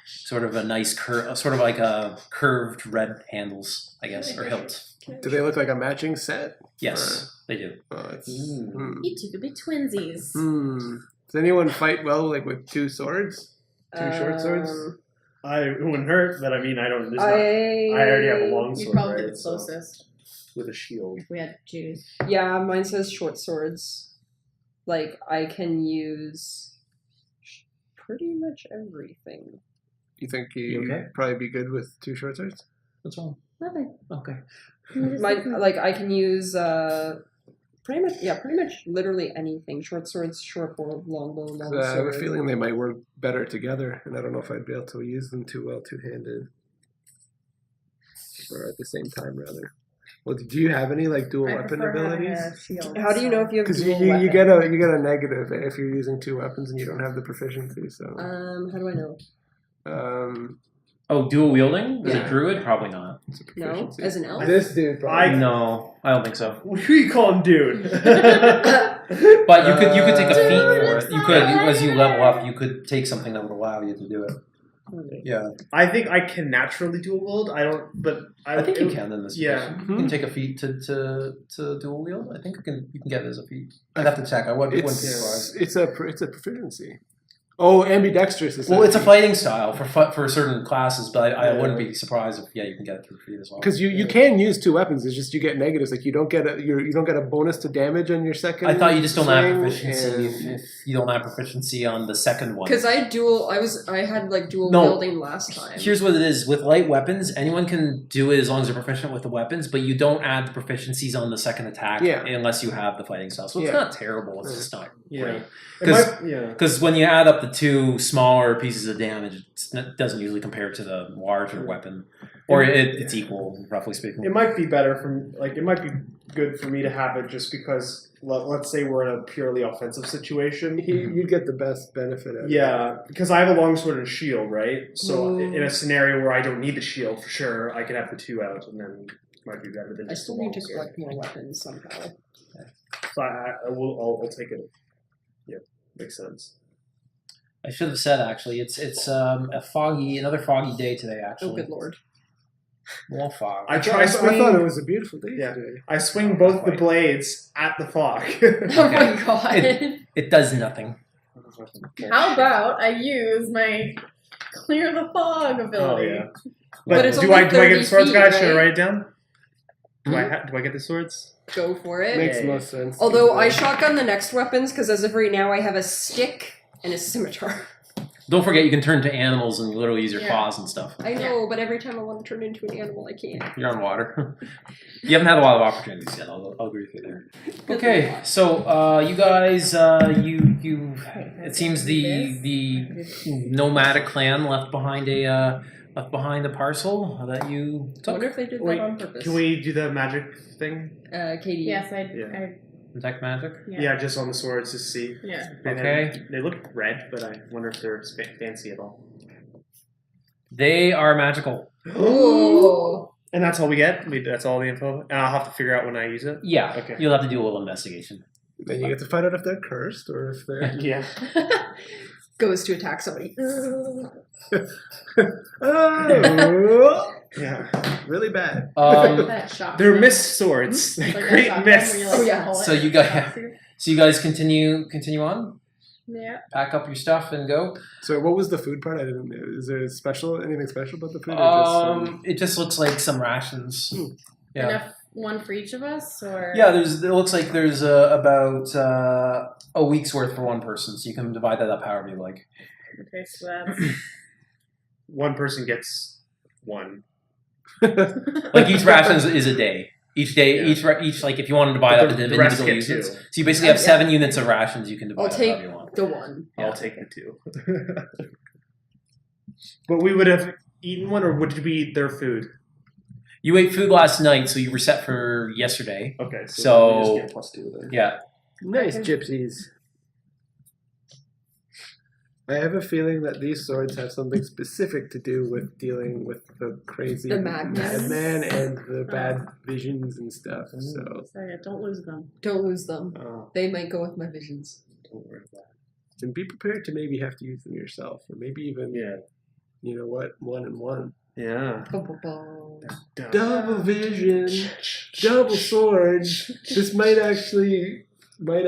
sort of a nice sort of like a curved red handles, I guess, or hilt. Do they look like a matching set? Yes, they do. Oh, it's, You two could be twinsies. Does anyone fight well, like with 2 swords? 2 short swords? It wouldn't hurt, but I mean, I don't. I already have a long You'd sword, probably be right? the So, closest with a shield. if we had to choose. Yeah, mine says short swords. Like, I can use pretty much everything. You think You okay? you'd probably be good with 2 short swords? What's wrong? Nothing. Okay. I can use pretty much literally anything. Short swords, short bow, longbow, long I have a sword. feeling they might work better together, and I don't know if I'd be able to use them too well two-handed. Or at the same time, rather. Well, do you have any like dual I weapon prefer having abilities? a shield, How do you know if you have Because dual you weapon? get a negative if you're using 2 weapons and you don't have the proficiency. So How do I know? Oh, dual wielding? As Yeah. a druid? Probably not. it's a No, proficiency. as an elf. This dude, probably. No, I don't think so. Who you call him, dude? But you could take a feat Dude, for it's it. You not could, right. as you level up, you could take something that would allow you to do it. Yeah, I think I can naturally dual wield. I don't, but I think you can in this Yeah. situation. You can take a feat to dual wield. I think you can get it as a feat. I'd have to check. I wouldn't be surprised. It's a proficiency. Oh, ambidextrous is Well, it's a fighting style for certain classes, but I wouldn't be surprised if you can get it through feat as well. because you can use 2 weapons. It's just you get negatives. Like you don't get a bonus to damage on your second. I thought you just don't have swing, proficiency and- if you don't have proficiency on the second one. Because I had dual No. wielding last time. Here's what it is: with light weapons, anyone can do it as long as they're proficient with the weapons, but you don't add the proficiencies on the second attack unless you have the fighting style. So it's Yeah. not terrible. It's just not Yeah. great. Yeah. Because when you add up the 2 smaller pieces of damage, it doesn't usually compare to the larger weapon, or it's equal, roughly speaking. It might be better it might be good for me to have it just because let's say we're in a purely offensive situation. You'd get the best benefit out of it. Yeah, because I have a longsword and a shield, right? So in a scenario where I don't need the shield for sure, I can have the 2 out, and then it might be better than I just still the need to longsword. collect more weapons somehow. So I'll take it. Yeah, makes sense. I should have said actually, it's another foggy day today. Actually, Oh, good lord. more fog. I I try swinging. thought it was a beautiful day Yeah. today. I swing both the blades at the fog. Oh my god. It does nothing. How about I use my clear the fog ability? Oh yeah. But it's do only I get 30 the swords, feet, guys? Should I right? write it down? Do I get the swords? Go for it. Makes most sense. Although I shotgun the next weapons because as of right now I have a stick and a scimitar. Don't forget, you can turn to animals and literally use your Yeah. claws and stuff. I know, but every time I want to turn into an animal, I can't. You're on water. You haven't had a lot of opportunities yet. I'll agree with you there. Okay, so you guys, you. It seems the nomadic clan left behind a parcel that you I took. wonder if they did Wait, that on purpose. Can we do the magic thing? Katie. Yes, Yeah. Detect magic. Yeah, just on the swords to see. Yeah. Okay. They look red, but I wonder if they're fancy at all. They are magical. Ooh. And that's all we get? That's all the info? And I'll have to figure out when I use it? Yeah. Okay. You'll have to do a little investigation. Then you get to find out if they're cursed or if they're... Yeah. Goes to attack somebody. Oh, Yeah. really bad. That shock. They're missed swords. Like that Great shock miss. when you, like, Oh, yeah. pull it So you and guys- it shocks you. So you guys continue on. Yeah. Pack up your stuff and go. So what was the food part? I didn't know. Is there anything special about the food? Or just, It just looks like some rations. Yeah. Enough one for each of us, or Yeah, it looks like there's about a week's worth for one person, so you can divide that up however you like. Okay, so that's One person gets one. Like each ration is a day. Each day, Yeah. each like if you want to divide But up the into rest individual get units, two. so you basically have 7 units of rations you can divide I'll up take however you want. the one. I'll take the 2. But we would have eaten one, or would it be their food? You ate food last night, so you were set for yesterday. Okay, So- we just get +2 then. Yeah. nice gypsies. I have a feeling that these swords have something specific to do with dealing with the crazy The madness. madman and the bad visions and stuff. So so yeah, don't lose them. Don't lose them. Oh, They might go with my visions. don't worry about and be prepared to maybe have to use them yourself, or maybe even it. you know what, 1 and 1. Yeah. Ba-ba-ba. Double vision, double swords. This might actually. Wait,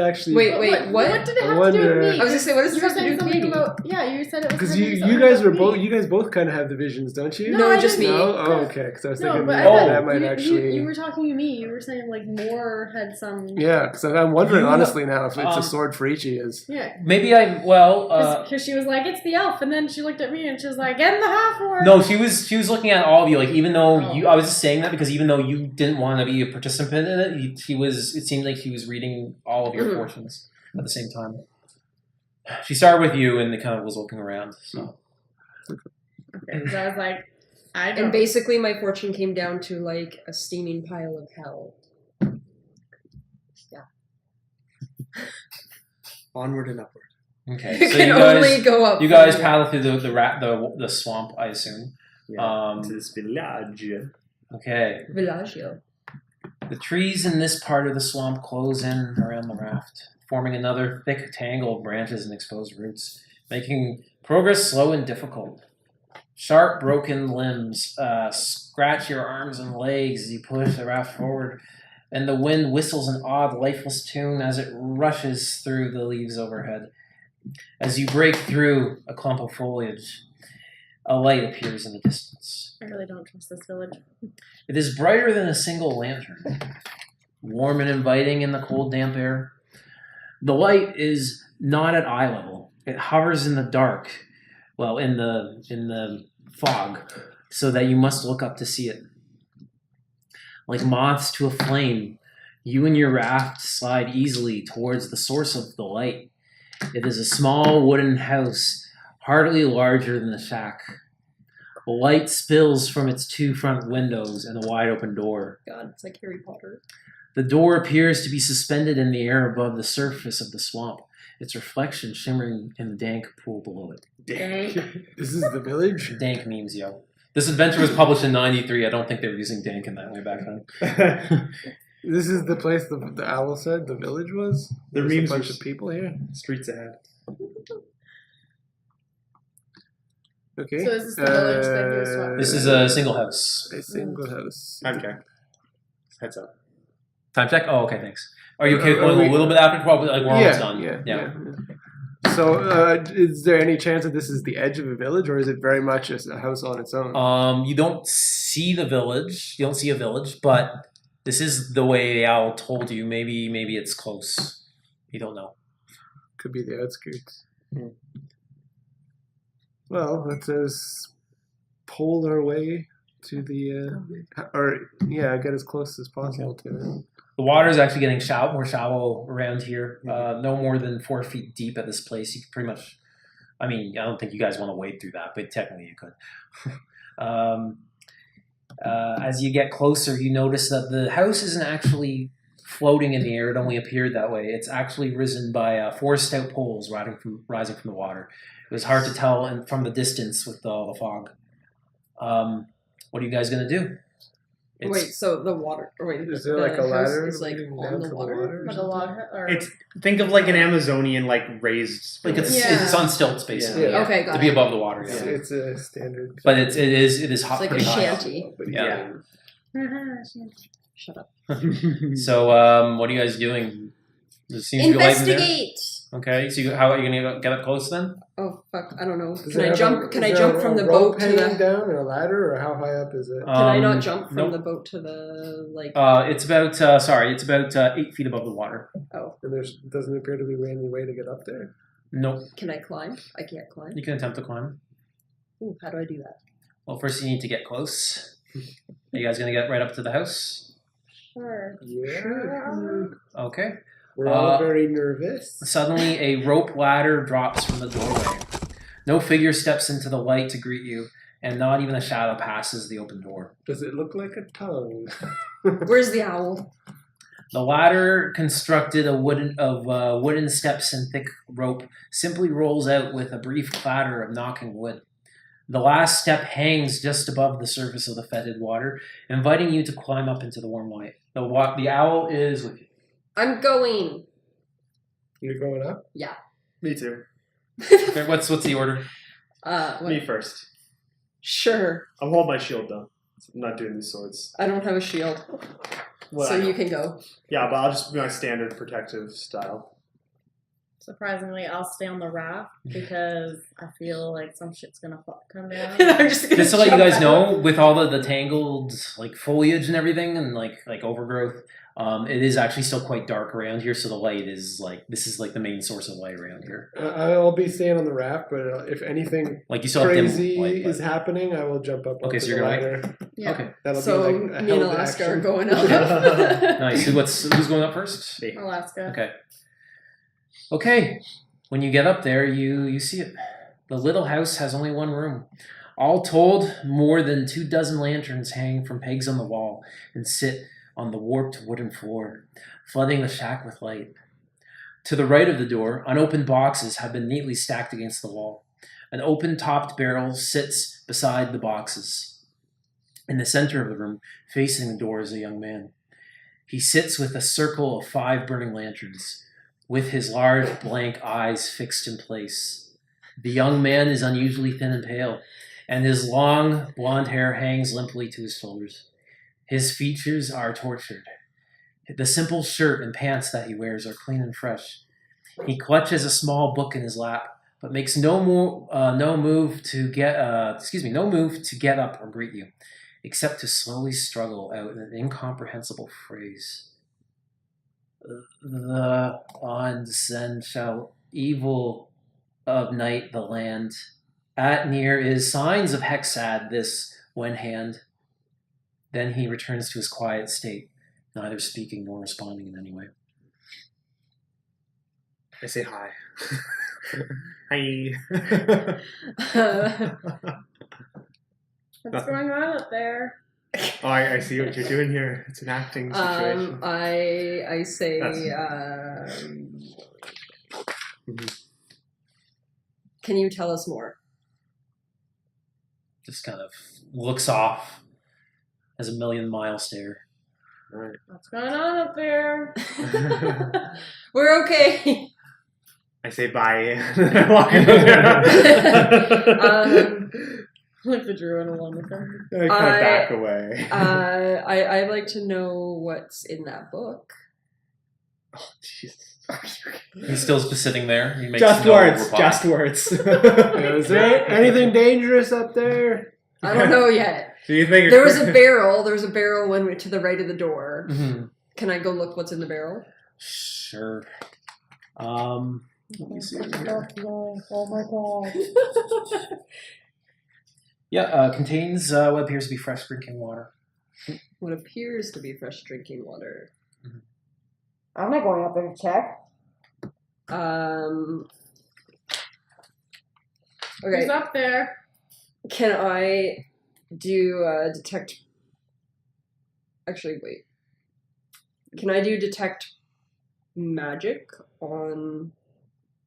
what? What did it I have to do wonder- with me? I was gonna say, what is You were this have to saying do with something me? about you said it was Because something you guys about were me. you guys both kind of have the visions, don't you? No, just me. No? Oh, okay. Because I was No, thinking but I maybe thought that might you, actually. you were talking to me. You were saying like Moore had some. Yeah, because I'm wondering You- honestly now if it's um, a sword for each of you. Yeah. Maybe Because she was like, it's the elf, and then she looked at me and she was like, and the half orc. no, she was looking at all of you. Like even though Oh. I was just saying that because even though you didn't want to be a participant in it, it seemed like she was reading all of your Mhm. fortunes at the same time. She started with you and kind of was looking around. So Okay, so I was like, I don't. And basically, my fortune came down to like a steaming pile of hell. Onward and upward. okay, It so can you only guys go up. you from guys here. paddle through the swamp, I assume. To this village. Okay. Villaggio. The trees in this part of the swamp close in around the raft, forming another thick tangle of branches and exposed roots, making progress slow and difficult. Sharp, broken limbs scratch your arms and legs as you push the raft forward, and the wind whistles an odd, lifeless tune as it rushes through the leaves overhead. As you break through a clump of foliage, a light appears in the distance. I really don't trust this village. It is brighter than a single lantern, warm and inviting in the cold, damp air. The light is not at eye level. It hovers in the dark, well, in the fog, so that you must look up to see it. Like moths to a flame, you and your raft slide easily towards the source of the light. It is a small wooden house, hardly larger than the shack. Light spills from its 2 front windows and a wide open door. God, it's like Harry Potter. The door appears to be suspended in the air above the surface of the swamp, its reflection shimmering in the dank pool below it. This is the village. Dank memes, yo. This adventure was published in '93. I don't think they were using dank in that way back then. This is the place the owl said the village was. The There's a memes bunch were- of people here. Streets ahead. Okay. So is this the village that he was talking This is a single house. a single house. Time check. Heads up. Time check? Oh, okay, thanks. Are you okay Are going we- a little bit after? Probably like we're almost done. Yeah. So, is there any chance that this is the edge of a village, or is it very much just a house on its own? You don't see the village. You don't see a village, but this is the way the owl told you. Maybe it's close. You don't know. Could be the outskirts. Hmm. Well, let's just pole our way to the, get as close as possible to it. The water is actually getting more shallow around here. No more than 4 feet deep at this place. You can pretty much. I mean, I don't think you guys want to wade through that, but technically you could. As you get closer, you notice that the house isn't actually floating in the air. It only appeared that way. It's actually risen by 4 stout poles rising from the water. It was hard to tell from the distance with all the fog. What are you guys going to do? Wait, so the water? Or wait, Is the there like a house ladder is like leading on down the to water. Like a log or Think of like an Amazonian like raised. Like it's Yeah. it's on stilts basically. Yeah. Okay, got To it. be above the water, yeah. It's a standard. But it is It's hot, like a pretty high up. shanty. Yeah. Shut up. So what are you guys doing? It seems to be light in there. investigate. Okay, so how are you gonna get up close then? Oh fuck! I don't know. Does Can it I have jump? Can is I there jump a from the rope boat to hanging the? down or a ladder, or how high up is it? Can I not jump from nope. the boat to the like? It's about 8 feet above the water. Oh, And there doesn't appear to be any way to get up there. Nope. can I climb? I can't climb. You can attempt to climb. Ooh, how do I do that? Well, first you need to get close. Are you guys gonna get right up to the house? Sure. Yeah. Okay. We're all Uh, very nervous. Suddenly, a rope ladder drops from the doorway. No figure steps into the light to greet you, and not even a shadow passes the open door. Does it look like a tongue? Where's the owl? The ladder, constructed of wooden steps and thick rope, simply rolls out with a brief clatter of knocking wood. The last step hangs just above the surface of the fetid water, inviting you to climb up into the warm light. The owl is with you. I'm going. You're going up? Yeah. Me too. Okay, what's the order? What? Me first. Sure. I'm holding my shield though. I'm not doing these swords. I don't have a shield, Well, so I know. you can go. Yeah, but I'll just be my standard protective style. Surprisingly, I'll stay on the raft because I feel like some shit's gonna come down. I'm just gonna. Just to let you jump guys out. know, with all the tangled like foliage and everything, and like overgrowth, it is actually still quite dark around here. So the light is this is the main source of light around here. I'll be staying on the raft, but if anything Like you still have dim crazy light, but- is happening, I will jump up Okay, onto so the you're going- ladder. Yeah. Okay, That'll So be like a me and held Alaska action. are going up. nice. Who's going up first? Me. Alaska. Okay. Okay. When you get up there, you see it. The little house has only one room. All told, more than 24 lanterns hang from pegs on the wall and sit on the warped wooden floor, flooding the shack with light. To the right of the door, unopened boxes have been neatly stacked against the wall. An open-topped barrel sits beside the boxes. In the center of the room, facing the door, is a young man. He sits with a circle of 5 burning lanterns, with his large blank eyes fixed in place. The young man is unusually thin and pale, and his long blonde hair hangs limply to his shoulders. His features are tortured. The simple shirt and pants that he wears are clean and fresh. He clutches a small book in his lap, but makes no move to get up or greet you, except to slowly struggle out an incomprehensible phrase. The onsen shall evil of night the land. At near is signs of hexad this when hand. Then he returns to his quiet state, neither speaking nor responding in any way. I say hi. Hi. What's going on up there? Oh, I see what you're doing here. It's an acting situation. I say. Can you tell us more? Just kind of looks off, has a million-mile stare. Alright. What's going on up there? We're okay. I say bye. I walk over. Like the druid along with them. I kind of back away. I'd like to know what's in that book. Oh, Jesus. He's still just sitting there. He makes Just no words. reply. Just words. Is there anything dangerous up there? I don't know yet. Do you think There was a barrel. There was a barrel when to the right of the door. Mhm. Can I go look what's in the barrel? Sure. Let me see here. Oh my god. Yeah, contains what appears to be fresh drinking water. What appears to be fresh drinking water. I'm not going up there to check. Okay. Who's up there? Can I do detect? Actually, wait. Can I do detect magic on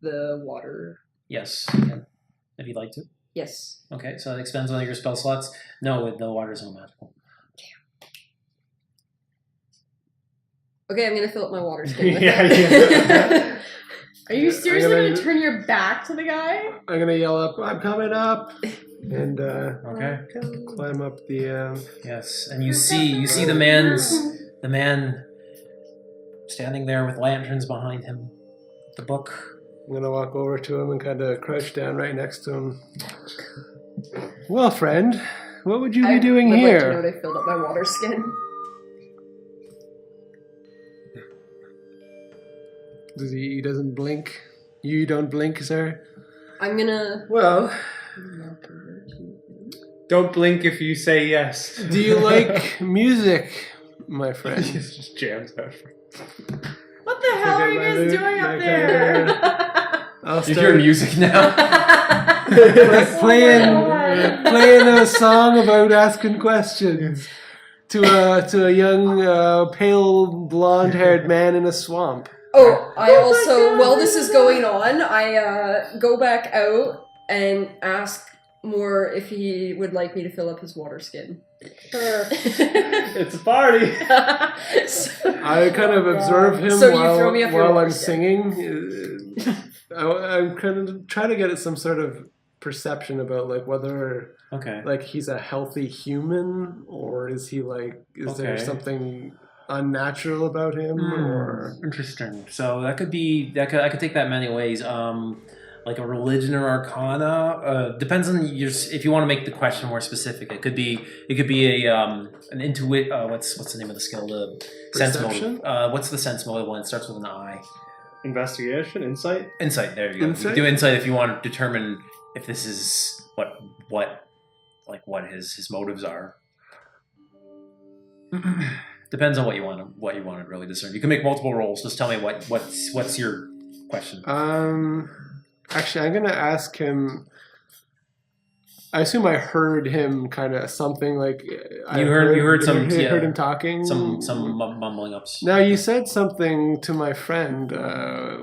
the water? Yes, you can, if you'd like to. Yes. Okay, so that expands one of your spell slots. No, the water is not magical. Okay, I'm gonna fill up my water skin. With Yeah, it. Are you seriously gonna- going to turn your back to the guy? I'm gonna yell up, I'm coming up! And Okay. climb up the... Yes, and you see the man standing there with lanterns behind him. The book. I'm gonna walk over to him and kind of crouch down right next to him. Well, friend, what would you be doing I'd here? like to know they filled up my water skin. He doesn't blink. You don't blink, sir? I'm gonna. Well, Don't blink if you say yes. do you like music, my It friend? just jams out. What the hell are you guys doing up there? I'll You hear music now. playing a song about asking questions to a young pale blonde-haired man in a swamp. Oh, I also, while this is going on, I go back out and ask Moore if he would like me to fill up his water skin. It's a party. I kind of observe him So you throw me up your while water I'm skin. singing. I'm kind of trying to get some sort of perception about like whether Okay. like he's a healthy human or is he like there Okay. something unnatural about him or Interesting. So that could be I could take that many ways. Like a religion or arcana. Depends on your. If you want to make the question more specific, it could be a an intuit. What's the name of the skill? The sense Perception? motive. What's the sense motive one? It starts with an I. Investigation, insight. Insight. There you go. You Insight? can do insight if you want to determine if this is what his motives are. Depends on what you want to really discern. You can make multiple rolls. Just tell me what's your question. Actually, I'm gonna ask him. I assume I heard him kind of something like You heard some- You yeah. heard him talking. Some mumbling ups. Now you said something to my friend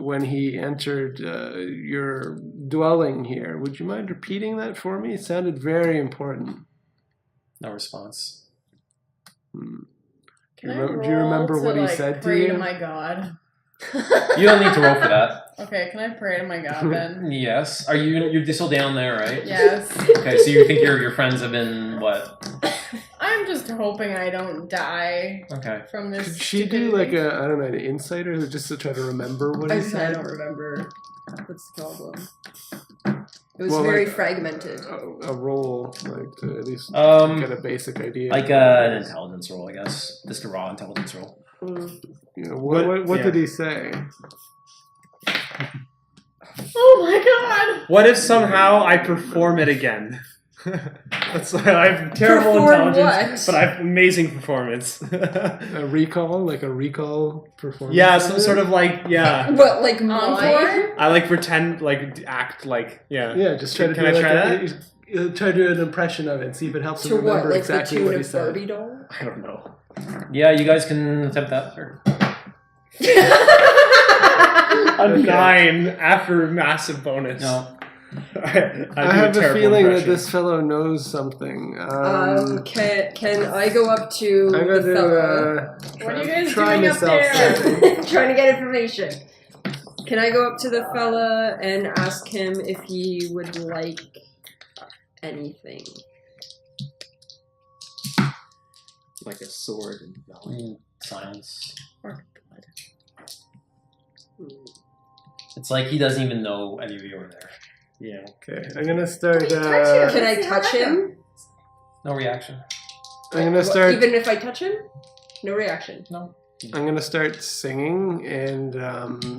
when he entered your dwelling here. Would you mind repeating that for me? It sounded very important. No response. Can Do I you roll remember to, what he like, said to pray you? to my god? You don't need to roll for that. Okay, can I pray to my god then? Yes. Are you're still down there, right? Yes. Okay, so you think your friends have been what? I'm just hoping I don't die Okay. from this. Could she do like an insight or just to try to remember what he I said? don't remember. What's the problem? It was Well, very like, fragmented. A roll, like to at least get a basic idea. Like an intelligence roll, I guess. Just a raw intelligence roll. You know, what yeah. did he say? Oh my god! What if somehow I perform it again? That's I have terrible Perform intelligence, what? but I have amazing performance. A recall, like a recall performance. Yeah, some sort of like What, like mine? I like pretend act like Yeah, just try to Can do I like try that? try to do an impression of it and see if it helps him To what? remember Like exactly the what tune he of said. Barbie doll? I don't know. Yeah, you guys can attempt that. Sure. A 9 after a massive bonus. No. I have a feeling that this fellow knows something. Can I go up to I'm the going fella? to What are you guys try doing up myself there? something. Trying to get information. Can I go up to the fella and ask him if he would like anything? Like a sword and Science. It's like he doesn't even know any of you are there. yeah. Okay, I'm gonna start. Can I touch him? No reaction. I'm gonna start. Even if I touch him? No reaction. No. I'm gonna start singing, and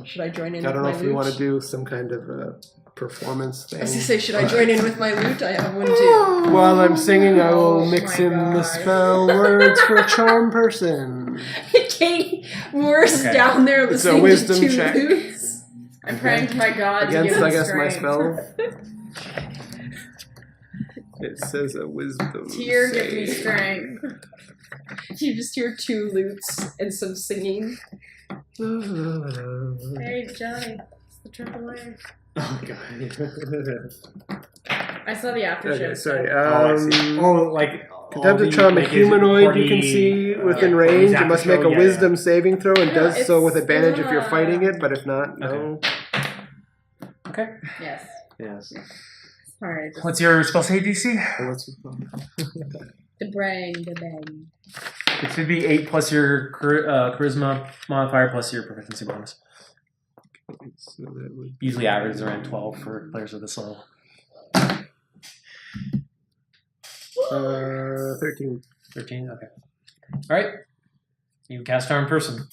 Should I join in I don't with know my if you want to lute? do some kind of performance thing. I was gonna say, should I join in with my lute? I have one too. While I'm singing, I will Oh mix my in the God. spell words for charm person. Kate Moore's Okay. down there It's a listening wisdom to two check. lutes. I'm praying to my god to Against, give I him guess, my strength. spell. It says a wisdom. Tear, give me save. strength. You just hear two lutes and some singing. Hey, Johnny. It's the AAA. Oh god. I saw the after show. Okay, sorry. Oh, I see. Oh, like Attempt to the, charm a like, his humanoid you can party, see within parties range. You after must make show, a wisdom saving throw and No, does so with it's advantage if you're not- fighting it, but if not, no. Okay. Yes. Yes. Sorry. Just What's your spell save DC? the brain, the bang. It should be 8 plus your charisma modifier plus your proficiency bonus. So that would Usually averages around 12 for players of this level. 13. 13, okay. Alright. You cast Charm Person.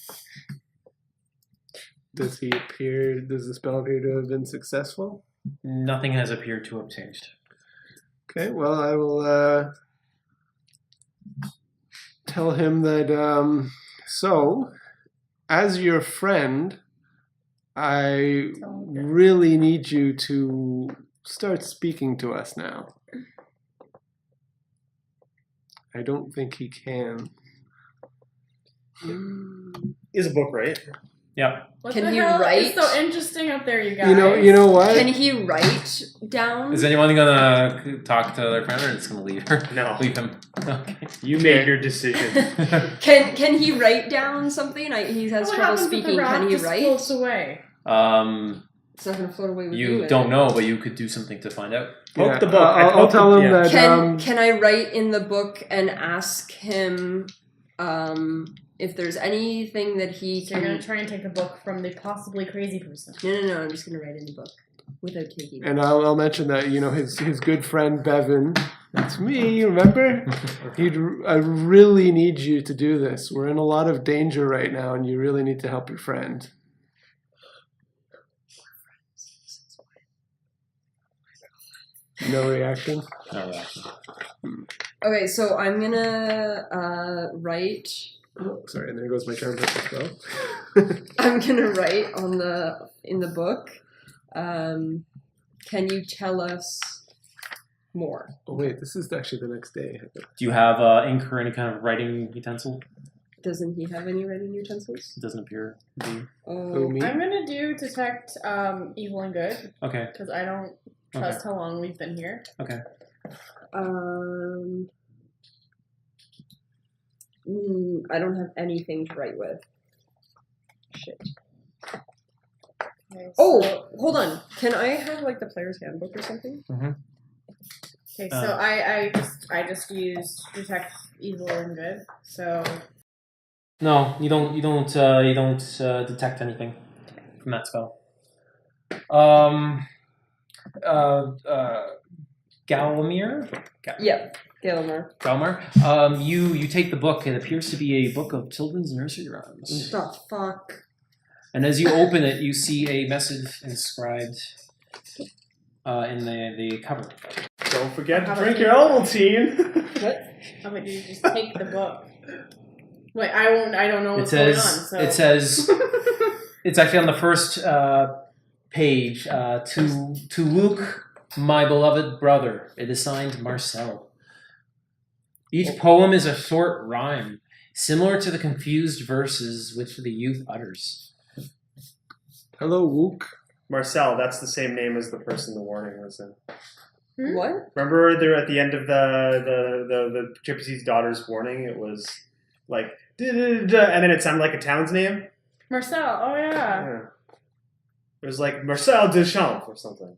Does the spell appear to have been successful? Nothing has appeared to have changed. Okay, well, I will tell him that, so, as your friend, I really need you to start speaking to us now. I don't think he can. Is a book, right? Yep. What Can the he hell write? is so interesting up there, you guys? You know what? Can he write down? Is anyone gonna talk to their friend or just gonna leave her? No. Leave him. Okay. You made your decision. Can he write down something? He has What trouble happens if the speaking. rock Can he just write? floats away? It's not gonna float away with You you. don't know, but you could do something to find out. Poke the book. I'll tell him that. Can I write in the book and ask him if there's anything that he So you're can? gonna try and take the book from the possibly crazy person. No. I'm just gonna write in the book without taking. And I'll mention that his good friend Bevan. That's me. Remember? I really need you to do this. We're in a lot of danger right now, and you really need to help your friend. No reaction. Alright. Okay, so I'm gonna write. Oh, sorry, and there goes my charm person spell. I'm gonna write in the book. Can you tell us more? Oh wait, this is actually the next day. Do you have ink or any kind of writing utensil? Doesn't he have any writing utensils? It doesn't appear to be. Oh, me? I'm gonna do detect evil and good Okay. because I don't trust how long we've been here. Okay. I don't have anything to write with. Shit. Okay, Oh, so- hold on. Can I have like the player's handbook or something? Okay, so I just use detect evil and good. So No, you don't detect anything from that spell. Galmir? Yep, Gilmer. Galmar. You take the book. It appears to be a book of children's nursery rhymes. The fuck. And as you open it, you see a message inscribed in the cover. Don't forget to drink your Ovaltine. how about you just take the book? Wait, I don't know what's going on. So It says it's actually on the first page. To Luke, my beloved brother. It is signed Marcel. Each poem is a short rhyme, similar to the confused verses which the youth utters. Hello, Wook. Marcel, that's the same name as the person the warning was in. What? Remember there at the end of the Gypsy's daughter's warning, it was like da-da-da-da, and then it sounded like a town's name. Marcel, oh yeah. It was like Marcel Deschamps or something.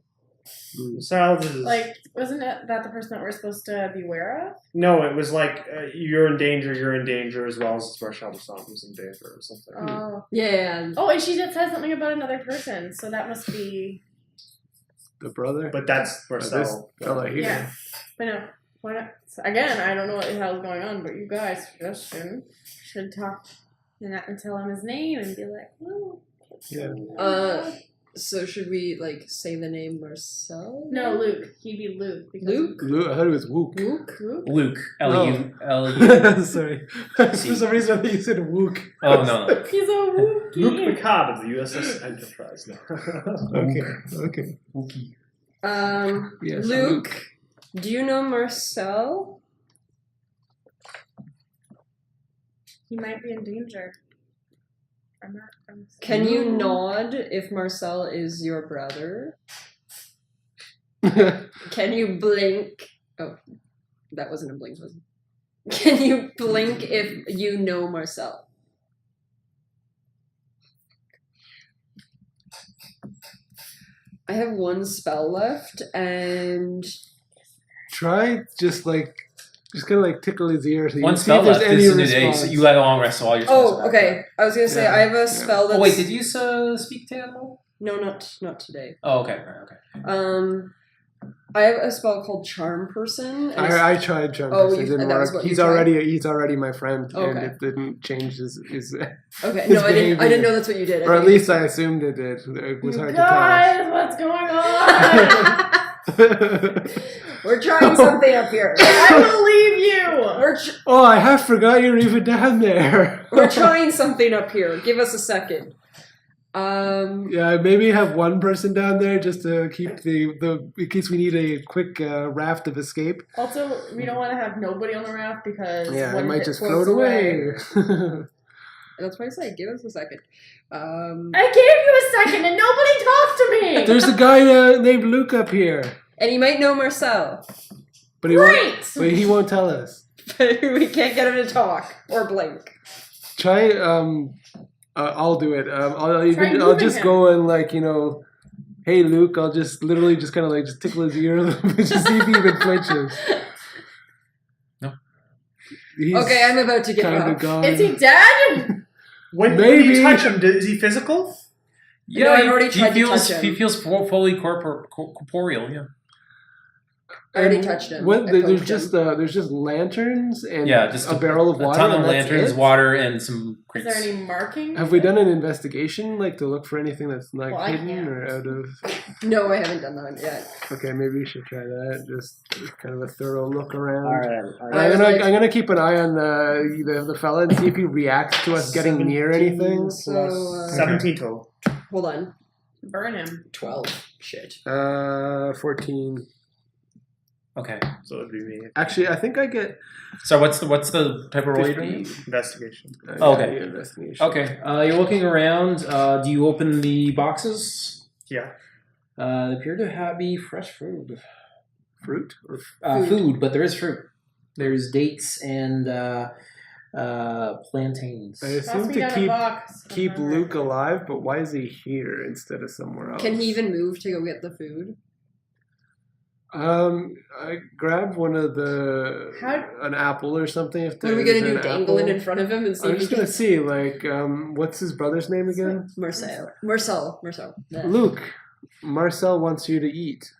Marcel de... Like, wasn't it that the person that we're supposed to beware of? No, it was like you're in danger as well as Marcel Deschamps was in danger or something. Oh. Yeah. Oh, and she just said something about another person, so that must be. The brother? But that's Marcel. This fella here. Yeah. But no. Why not? So again, I don't know what the hell's going on, but you guys should talk and tell him his name and be like, oh. Yeah. So should we like say the name Marcel? No, Luke. He'd be Luke. because- Luke? I thought it was Wook. Luke? Luke. L-U. Sorry. For some reason I think you said Wook. Oh, no. He's a Wookiee. Luke Picard of the USS Enterprise. No. Okay. Yes, Luke, do you know Marcel? He might be in danger. Can you nod if Marcel is your brother? Can you blink? Oh, that wasn't a blink, was it? Can you blink if you know Marcel? I have one spell left, and Try just kind of like tickle his ear. So you One can see spell if there's left any is a new day, response. so you had a long rest, so all your spells are back. okay. I was gonna say Yeah, I have a spell that's. Oh wait, did you speak to animal? No, not today. Oh, okay, right, okay. I have a spell called Charm Person. And I tried John. Oh, It didn't and that was work. what you He's already my friend, and Okay. it didn't change his Okay, his no, I didn't behavior. know that's what you did. or at least I assumed it did. It was hard Guys, what's going on? to tell. We're trying something up here. I believe you. Oh, I half forgot you're even down there. We're trying something up here. Give us a second. Yeah, maybe have one person down there just to keep the in case we need a quick raft of escape. Also, we don't want to have nobody on the raft because Yeah, what it if might just floats float away. That's why I say give us a second. I gave you a second and nobody talked to me. There's a guy named Luke up here, And you might know Marcel. but he won't tell us. We can't get him to talk or blink. Try. I'll do it. I'll just him. go and hey Luke. I'll just literally just kind of just tickle his ear a little bit to see if he even flinches. No. He's Okay, I'm about to give kind of up. gone. Is he dead? When Maybe. you touch him, is he physical? Yeah, No, I've already tried to feels touch him. he feels fully corporeal. Yeah. I already And touched him. What, I there's poked just him. there's just lanterns and Yeah, just a barrel of water. A ton of and that's lanterns, it? water, and some Is crates. there any marking? Have we done an investigation, to look for anything that's Well, I hidden can't. or out of? No, I haven't done that yet. Okay, maybe we should try that. Just kind of a thorough look around. All right. I'm gonna keep an eye on the fella and see if he reacts to us getting near anything. So, 17 total. hold on. Burn him. 12. Shit. 14. Okay. So it'd be me. Actually, I think I get So what's the type of roll you're doing? 50. Investigation. Okay. Investigation. Okay. You're looking around. Do you open the boxes? Yeah. They appear to be fresh food. Fruit or Food, but there is fruit. There's dates and plantains. I Must assume be to down a box. keep Luke alive, but why is he here instead of somewhere else? Can he even move to go get the food? I grabbed one of How- an apple or something. If What are we there's gonna do? an Dangle it apple. in front of him and see I'm if he just gonna can... see, what's his brother's name again? Marcel. Yeah. Luke. Marcel wants you to eat.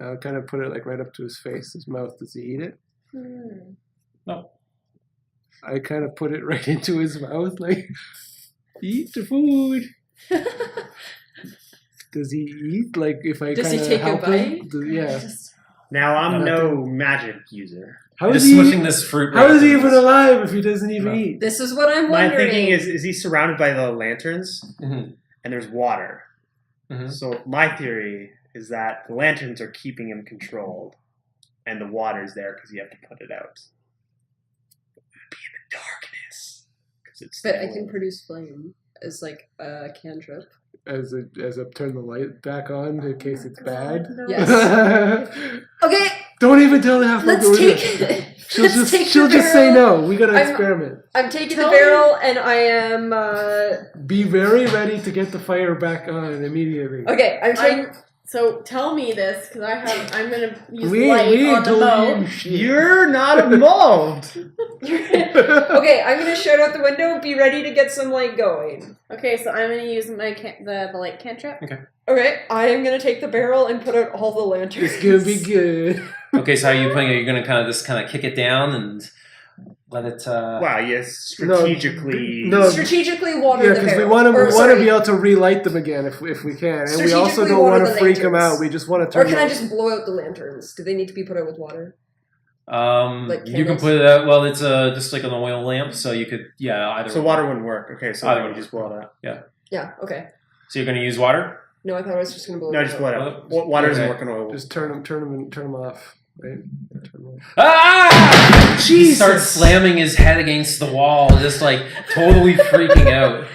I'll kind of put it right up to his face, his mouth. Does he eat it? No. I kind of put it right into his mouth, eat the food. Does he eat? If I Does he kind of take a help him? bite? Yeah. Now I'm Nothing. no magic user. How Just is he? smushing this fruit. How right is he up even in alive if he doesn't even No. eat? This is what I'm My wondering. thinking is he surrounded by the lanterns Mhm. and there's water? Mhm. So my theory is that the lanterns are keeping him controlled, and the water's there because you have to put it out. It'd be in the darkness because it's. But I can produce flame as a cantrip. As a turn the light back on in case it's bad. Yes. Okay, Don't even tell the half let's take it. She'll let's take just the say barrel. no. We gotta I'm- experiment. I'm taking Tell the barrel and I am. Be very ready to get the fire back on immediately. Okay, I'm taking. So tell me this, because I'm gonna use We light ain't on the told boat. you shit. You're not involved. Okay, I'm gonna shout out the window. Be ready to get some light going. Okay, so I'm gonna use my the light cantrip. Okay, I am gonna take the barrel and put out all the lanterns. It's gonna be good. Okay, so how are you playing? Are you going to kind of kick it down and let it? Wow, yes, strategically. No. Strategically water Yeah, the because barrel. we want Or, to sorry, be able to relight them again if we can, and we also Strategically don't water want to the freak them lanterns. out. We just want to Or turn. can I them- just blow out the lanterns? Do they need to be put out with water? Like You can candles? put it out. Well, it's just like an oil lamp, so you could either. So water wouldn't work. Okay, so Either you one. just blow it out. Yeah. Okay. So you're going to use water. No, I thought I was just gonna blow. No, it just out. blow it out. Water doesn't work on oil. Just turn them off. Right? Turn 'em off. Ah! He starts slamming his head against the wall, just totally freaking out,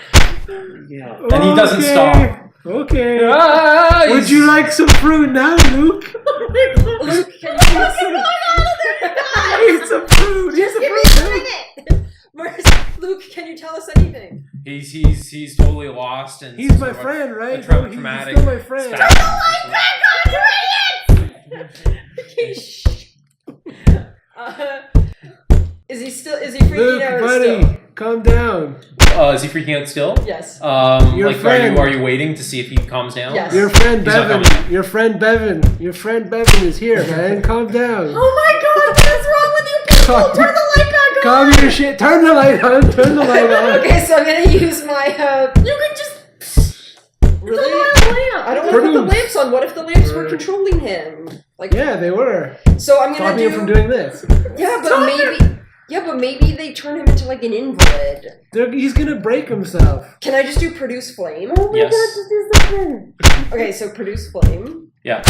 Yeah. and he doesn't stop. Okay. Ah, Would he's- you like some fruit now, Luke? Luke, can you give us some? Eat some fruit. Eat some fruit he's totally lost and He's my sort of friend, right? a No, he's traumatic still my friend. Okay, shh. Is he freaking Luke, out buddy, still? calm down. Is he freaking out still? Yes. Your Like, friend. are you waiting to see if he calms down? Yes. Your friend He's not Bevan. coming. Your friend Bevan. Your friend Bevan is here, man. Calm down. Oh my god, what is wrong with you people? Turn the light back on! Calm your shit. Turn the light on. Turn the light on. Okay, so I'm gonna use my You can just... really. It's a lamp. I don't want to put the Produce. lamps on. What if the lamps were controlling him? Like, Yeah, they were. so I'm gonna Stopping him from do. doing this. Yeah, but maybe they turn him into like an invalid. He's gonna break himself. Can I just do produce flame? Oh my Yes. god, just do something. Okay, so produce flame. Yeah.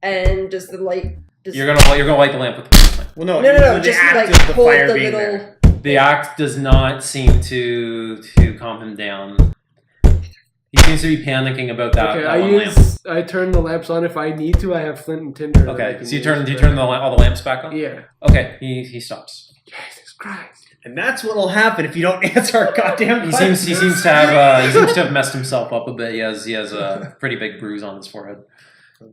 And does the light? You're gonna light the lamp with the flame. Well, no, No. the Just act like of the hold fire the being little. there. The act does not seem to calm him down. He seems to be panicking about that. Okay, that one lamp. I turn the lamps on if I need to. I have flint and tinder. that I Okay, can so you use turn for- all the lamps back on. Yeah. Okay, he stops. Jesus Christ. And that's what'll happen if you don't answer our goddamn He questions. seems to have messed himself up a bit. He has a pretty big bruise on his forehead.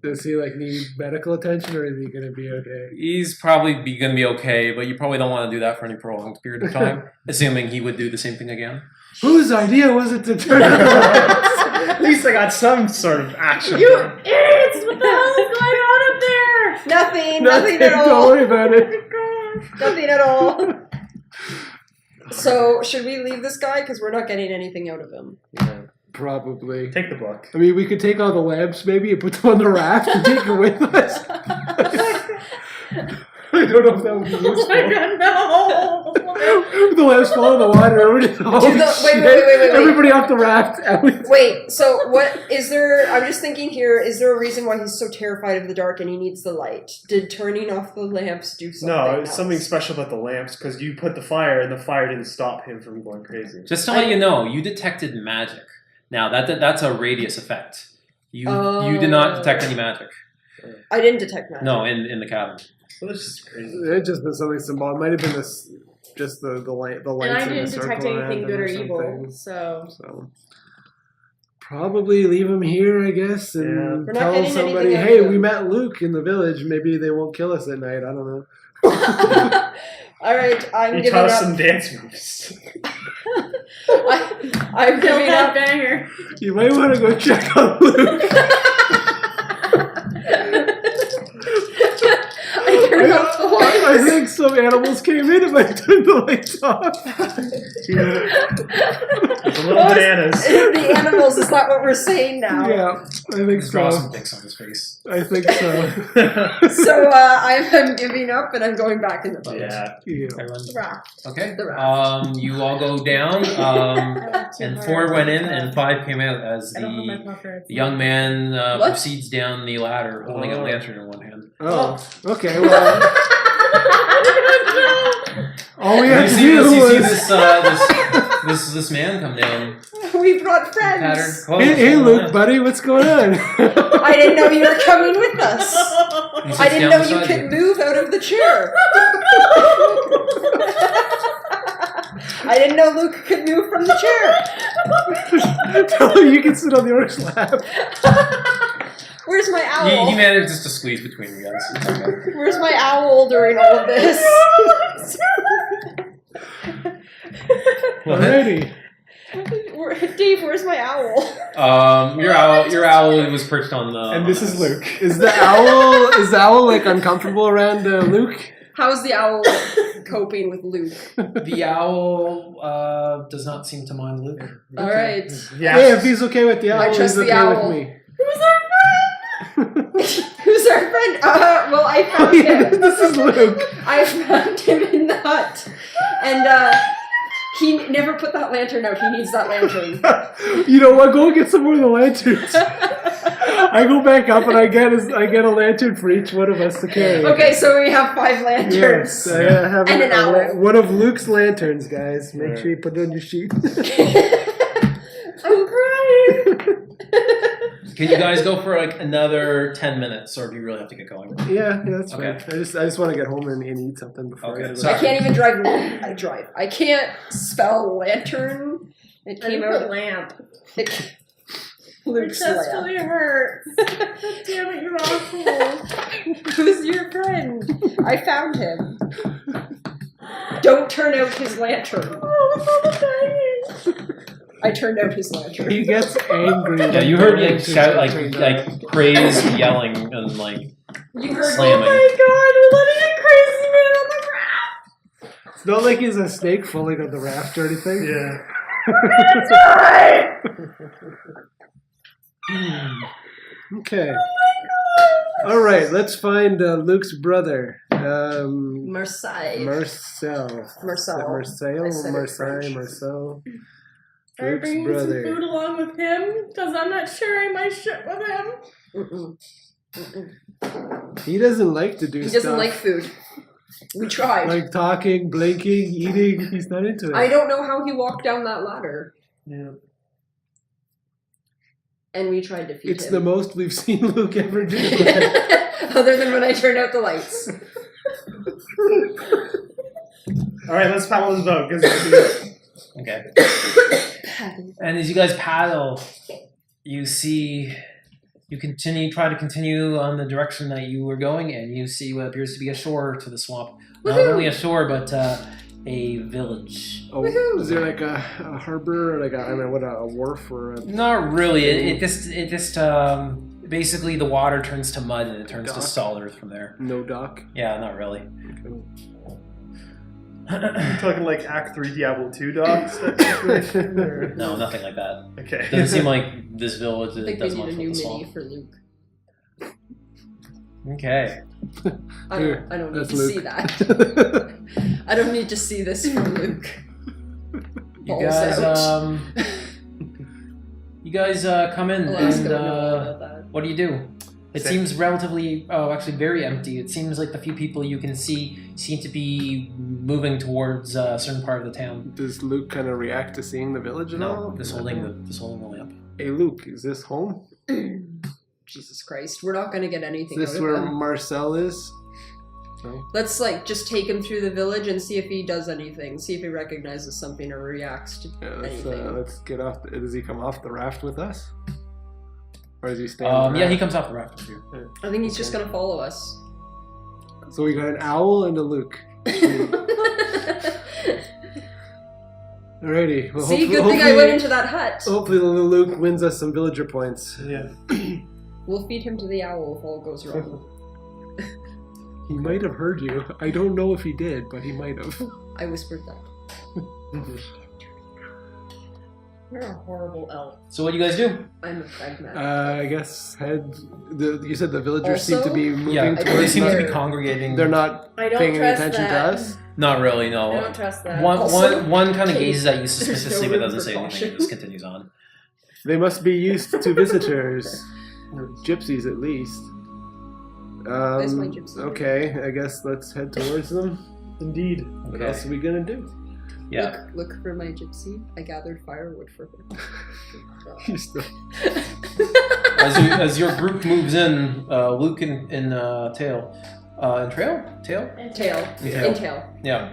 Does he like need medical attention, or is he gonna be okay? He's probably gonna be okay, but you probably don't want to do that for any prolonged period of time. Assuming he would do the same thing again. Whose idea was it to turn on the lights? At least I got some sort of action. You idiots! What the hell is going on up there? Nothing at Don't all. worry about it. Nothing at all. So should we leave this guy because we're not getting anything out of him? Probably. Take the book. I mean, we could take all the lamps maybe and put them on the raft and take it with us. I don't know if that would be Oh my useful. god, no! The lamps fall in the water. Everybody, wait. Everybody off the raft. Wait, so what is there? I'm just thinking here, is there a reason why he's so terrified of the dark and he needs the light? Did turning off the lamps do something? No, it's else? something special about the lamps because you put the fire and the fire didn't stop him from going crazy. Just to let you know, you detected magic. Now that's a radius effect. You did not detect any magic. I didn't detect magic. No, in the cabin. So that's just crazy. It just been something symbolic. It might have been this, just the light, the lights And I in the didn't circle detect around anything them good or something. evil, so... So probably leave him here, I guess, and Yeah. We're not tell getting somebody, anything out hey, of we him." met Luke in the village. Maybe they won't kill us at night. I don't know. All right, I'm He giving taught us up. some dance moves. I'm Kill giving that up. banger. You might want to go check on Luke. I think some animals came in if I turned the lights off. The little bananas. The animals, is that what we're saying now? Yeah, I think Draw so. some dicks on his face. I think so. So I'm giving up and I'm going back in the boat. Yeah. Yeah. Everyone? Raft. Okay. The raft. You all go down, and 4 went in and 5 came out as I don't have my the puffer. young man What? proceeds down the ladder holding a lantern in one hand. Oh, okay. Well, all we have You to see, do this man come down. We brought Pattern friends. clothes. Hey, Luke, buddy, what's going on? I didn't know you were coming with us. He sits I didn't down know you beside could move out of the chair. I didn't know Luke could move from the chair. Tell him you can sit on the orc's lap. Where's my owl? He manages to squeeze between you guys. It's okay. Where's my owl during all of this? Alrighty. Dave, where's my owl? Your owl was perched on the. And this is Luke. Is the owl like uncomfortable around Luke? How's the owl coping with Luke? The owl does not seem to mind Luke. All right. Yeah. Hey, if he's okay with the owl, I trust he's the okay owl. with me. Who's our friend? Well, I Oh, found yeah, him. this is Luke. I found him in the hut. And he never put that lantern out. He needs that lantern. You know what? Go get some more of the lanterns. I go back up and I get a lantern for each one of us to carry. Okay, so we have 5 lanterns. Yes, I have And an owl. one of Luke's lanterns, guys. Make sure you put it on your sheet. I'm crying. Can you guys go for like another 10 minutes, or do you really have to get going? Yeah, that's Okay. fine. I just want to get home and eat something before Okay, I go to sorry. I can't even drive. I can't spell lantern It I came didn't out. put lamp. It, It Luke's just lamp. really hurts. Damn it, you're awful. Who's your friend? I found him. Don't turn out his lantern. Oh, it's all dying. I turned out his lantern. He gets angry. Yeah, when you heard the like lanterns shout, are turned on. like praise, yelling, and like You heard slamming. Oh my god, we're letting a crazy man on the raft. It's not like he's a snake falling on the raft or anything. Yeah. Okay. All right, let's find Luke's brother, Marseille. Marcel. Marcel. Marcel, I said it Marseille, French. Marcel. Are you Luke's bringing some brother. food along with him? Because I'm not sharing my shit with him. Mm-mm. Mm-mm. He doesn't like to do He stuff doesn't like food. We tried. like talking, blinking, eating. He's not into it. I don't know how he walked down that ladder. Yeah. And we tried to feed It's him. the most we've seen Luke ever do. Other than when I turned out the lights. All right, let's paddle this boat. 'Cause Okay. And as you guys paddle, you see, try to continue on the direction that you were going, and you see what appears to be a shore to the swamp. Not Woohoo! only a shore, but a village. Oh, Woohoo! is there like a harbor or like a wharf or a... Not really. It just basically the water turns to mud and it turns to Dock? solid earth from there. No dock? Yeah, not really. You're talking like Act 3 Diablo 2 dogs type situation? Or... No, nothing like that. Okay. Doesn't seem like this village I think we does need much a with new the mini swamp. for Luke. Okay. Here, I don't need that's to Luke. see that. I don't need to see this from Luke. You Balls guys, out. you guys come in Alaska and would know all about that. what do you do? It Same. seems relatively, actually very empty. It seems like the few people you can see seem to be moving towards a certain part of the town. Does Luke kind of react to seeing the village at all? No, just holding the lamp. Hey Luke, is this home? Jesus Christ, we're not going to get anything Is out this of where them. Marcel is? No? Let's just take him through the village and see if he does anything. See if he recognizes something or reacts to Yeah, anything. let's get off. Does he come off the raft with us? Or does he stay on the Yeah, he raft? comes off the raft with you. I think he's just going to follow us. So we got an owl and a Luke. Alrighty. Well, See, good thing I went into that hut. Hopefully Luke wins us some villager points. Yeah. We'll feed him to the owl if all goes wrong. He might have heard you. I don't know if he did, but he might have. I whispered that. You're a horrible elf. So what do you guys do? I'm a pragmatic. I guess you said the villagers seem to Also, be moving Yeah, towards they seem to be there. congregating. They're not I don't paying any trust attention that. to us. Not really, I no. don't trust that. One kind of Okay, gazes at you there's suspiciously no but room doesn't for say anything caution. and just continues on. They must be used to visitors. Or gypsies, at least. That's my gypsy. Okay, I guess let's head towards them. Indeed. What Okay. else are we gonna do? Yeah. Look for my gypsy. I gathered firewood for her. You still- As your group moves in, Luke and Tail. And Trail? Tail? Tail. Yeah. In tail. Yeah.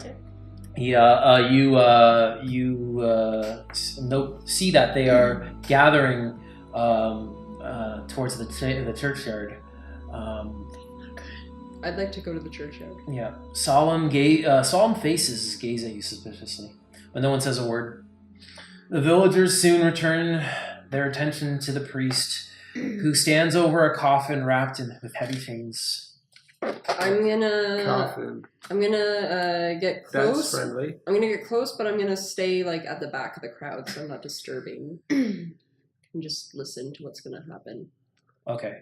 See that they are gathering towards the churchyard. I'd like to go to the churchyard. Yeah, solemn faces gaze at you suspiciously, but no one says a word. The villagers soon return their attention to the priest, who stands over a coffin wrapped with heavy chains. I'm gonna get close. That's friendly. I'm gonna get close, but I'm gonna stay at the back of the crowd, so I'm not disturbing. And just listen to what's gonna happen. Okay.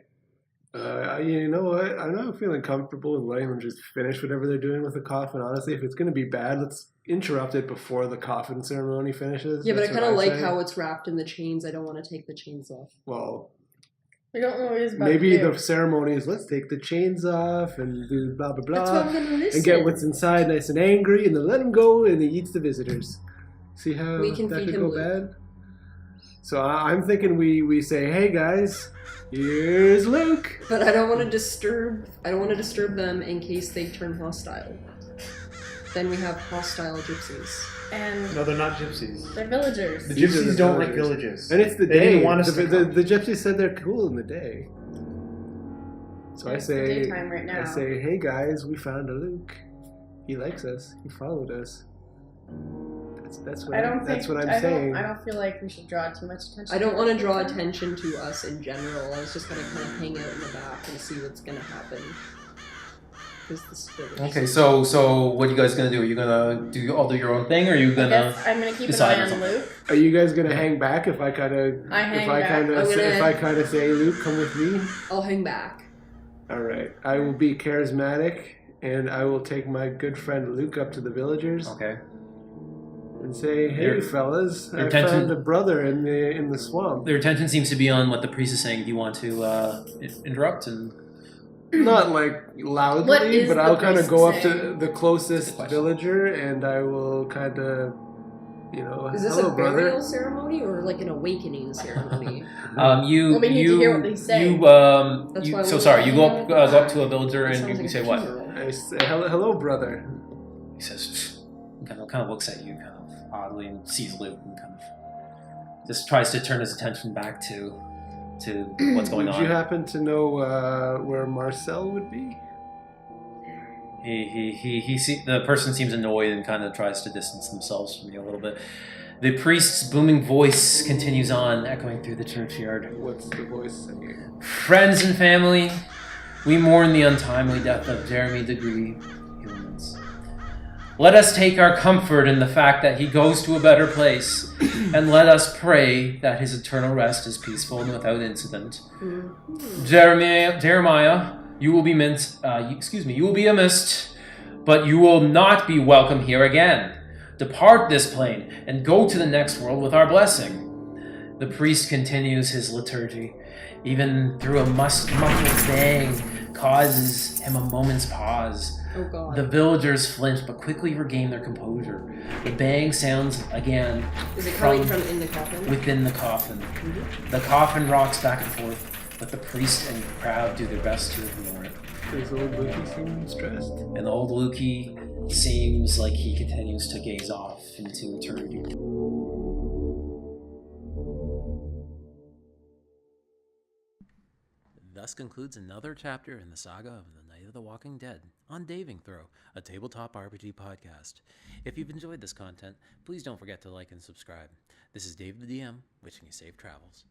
You know what? I'm not feeling comfortable with letting them just finish whatever they're doing with the coffin. Honestly, if it's going to be bad, let's interrupt it before the coffin ceremony finishes. Yeah, but I That's kind of what like say. how it's wrapped in the chains. I don't want to take the chains off. Well, We don't know what he's about maybe to do. the ceremony is let's take the chains off and do blah blah That's why I'm blah, gonna listen. and get what's inside nice and angry, and then let him go, and he eats the visitors. See how We can that feed could him go Luke. bad? So I'm thinking we say, hey guys, here's Luke. But I don't want to disturb. I don't want to disturb them in case they turn hostile. Then we have hostile gypsies. And No, they're not gypsies. they're villagers. The These are the gypsies don't like villagers. villages. And it's the They day. didn't want us the, to the, come. the gypsies said they're cool in the day. So I It's the say, daytime right now. I say, hey guys, we found a Luke. He likes us. He followed us. That's what that's what I'm saying. I don't feel like we should draw too much attention. I don't to want to it. draw attention to us in general. I was just gonna kind of hang out in the back and see what's gonna happen. Is this village? Okay, so what are you guys gonna do? Are you gonna all do your own thing, or are you I gonna? guess I'm gonna keep an decide eye on on something? Luke. Are you guys gonna hang back if I kind of I hang if I back. kind I'm of gonna- if I kind of say, Luke, come with me? I'll hang back. All right. I will be charismatic, and I will take my good friend Luke up to the villagers Okay. and say, "Hey, Your- fellas, your I attention- found a brother in the swamp." Their attention seems to be on what the priest is saying. Do you want to interrupt and? Not like loudly, What is but the I'll kind of priest go up saying? to the closest Good question. villager, and I will kind of, Is this hello, a burial brother. ceremony or like an awakening ceremony? You We need to you hear what they say. you That's you why so we- sorry. You go up to a villager That and sounds you like say a what? funeral. I say, hello, brother. He says, kind of looks at you kind of oddly and sees Luke and kind of just tries to turn his attention back to what's going Would on. you happen to know where Marcel would be? The person seems annoyed and kind of tries to distance themselves from you a little bit. The priest's booming voice continues on, echoing through the churchyard. What's the voice saying? Friends and family, we mourn the untimely death of Jeremy Degree Humans. Let us take our comfort in the fact that he goes to a better place, and let us pray that his eternal rest is peaceful and without incident. Jeremiah, you will be you will be missed, but you will not be welcome here again. Depart this plane and go to the next world with our blessing. The priest continues his liturgy. Even through a muffled bang causes him a moment's pause. Oh god. The villagers flinch but quickly regain their composure. The bang sounds again Is it coming from in the coffin? within the coffin. The coffin rocks back and forth, but the priest and crowd do their best to ignore it. Does old Lukey seem stressed? And old Lukey seems like he continues to gaze off into eternity. Thus concludes another chapter in the saga of The Night of the Walking Dead on Daving Throw, a tabletop RPG podcast. If you've enjoyed this content, please don't forget to like and subscribe. This is Dave the DM, wishing you safe travels.